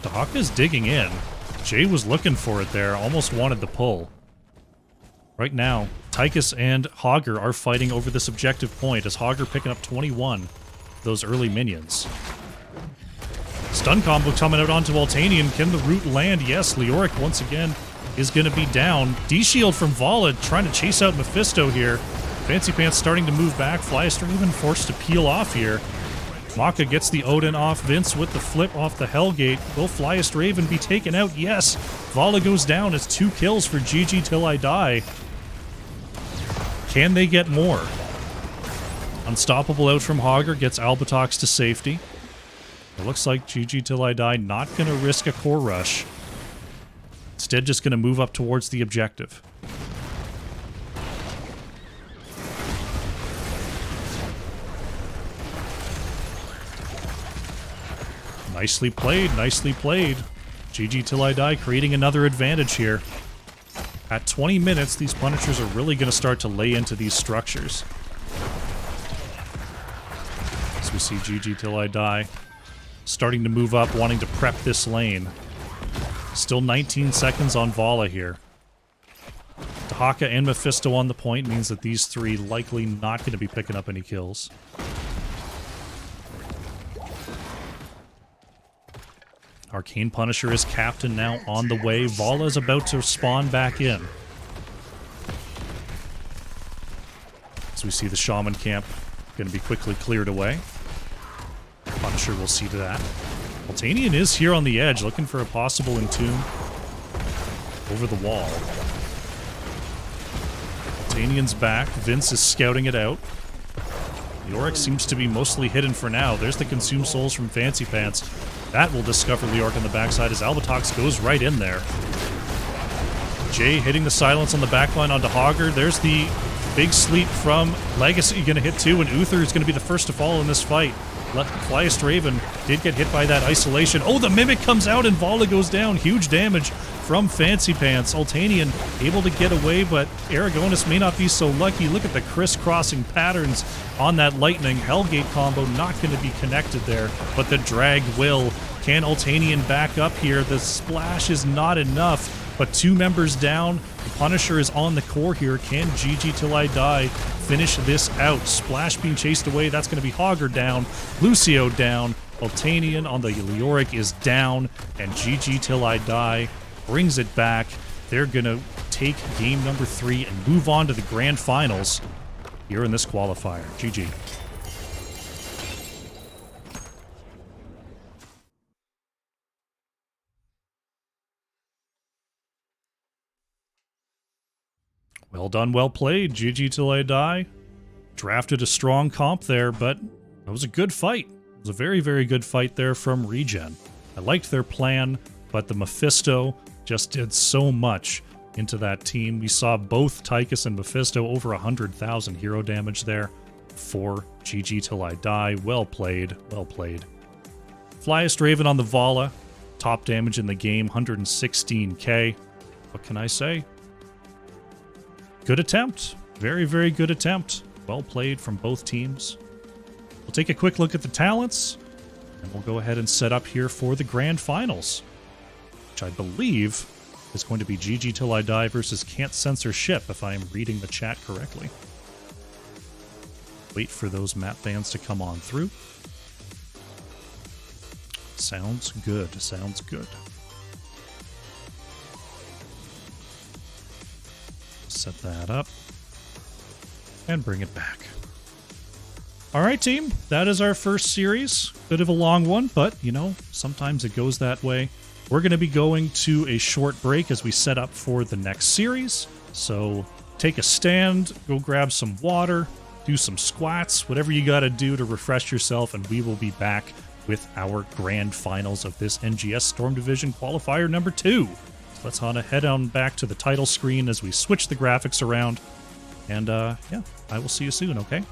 Dahaka's digging in. Jay was looking for it there, almost wanted the pull. Right now, Tychus and Hogger are fighting over this objective point, as Hogger picking up 21 of those early minions. Stun combo coming out onto Altanian. Can the root land? Yes, Leoric once again is going to be down. D-Shield from Vala trying to chase out Mephisto here. Fancy Pants starting to move back. Flyester even forced to peel off here. Maka gets the Odin off. Vince with the flip off the Hellgate. Will Flyest Raven be taken out? Yes. Vala goes down as 2 kills for GG Till I Die. Can they get more? Unstoppable out from Hogger gets Albatox to safety. It looks like GG Till I Die not going to risk a core rush. Instead, just going to move up towards the objective. Nicely played, nicely played. GG Till I Die creating another advantage here. At 20 minutes, these Punishers are really going to start to lay into these structures. As we see GG Till I Die starting to move up, wanting to prep this lane. Still 19 seconds on Vala here. Dahaka and Mephisto on the point means that these three likely not going to be picking up any kills. Arcane Punisher is captain now on the way. Vala is about to spawn back in. As we see the Shaman camp going to be quickly cleared away. Punisher will see to that. Altanian is here on the edge, looking for a possible entomb over the wall. Altanian's back. Vince is scouting it out. Leoric seems to be mostly hidden for now. There's the Consume Souls from Fancy Pants. That will discover Leoric on the backside as Albatox goes right in there. Jay hitting the silence on the backline onto Hogger. There's the big sleep from Legacy going to hit too, and Uther is going to be the first to fall in this fight. Flyest Raven did get hit by that isolation. Oh, the Mimic comes out and Vala goes down. Huge damage from Fancy Pants. Altanian able to get away, but Aragonis may not be so lucky. Look at the crisscrossing patterns on that Lightning. Hellgate combo not going to be connected there, but the drag will. Can Altanian back up here? The splash is not enough, but 2 members down. The Punisher is on the core here. Can GG Till I Die finish this out? Splash being chased away. That's going to be Hogger down. Lucio down. Altanian on the Leoric is down. And GG Till I Die brings it back. They're going to take game number 3 and move on to the grand finals here in this qualifier. GG. Well done, well played. GG Till I Die. Drafted a strong comp there, but it was a good fight. It was a very, very good fight there from ReGen. I liked their plan, but the Mephisto just did so much into that team. We saw both Tychus and Mephisto over 100,000 hero damage there for GG Till I Die. Well played, well played. Flyest Raven on the Vala. Top damage in the game, 116k. What can I say? Good attempt. Very, very good attempt. Well played from both teams. We'll take a quick look at the talents, and we'll go ahead and set up here for the grand finals, which I believe is going to be GG Till I Die versus Can't Censor Ship, if I am reading the chat correctly. Wait for those map bands to come on through. Sounds good. Sounds good. Set that up and bring it back. All right, team, that is our first series. Bit of a long one, but you know, sometimes it goes that way. We're going to be going to a short break as we set up for the next series. So take a stand, go grab some water, do some squats, whatever you got to do to refresh yourself, and we will be back with our grand finals of this NGS Storm Division qualifier number 2. Let's head on back to the title screen as we switch the graphics around. And yeah, I will see you soon, okay?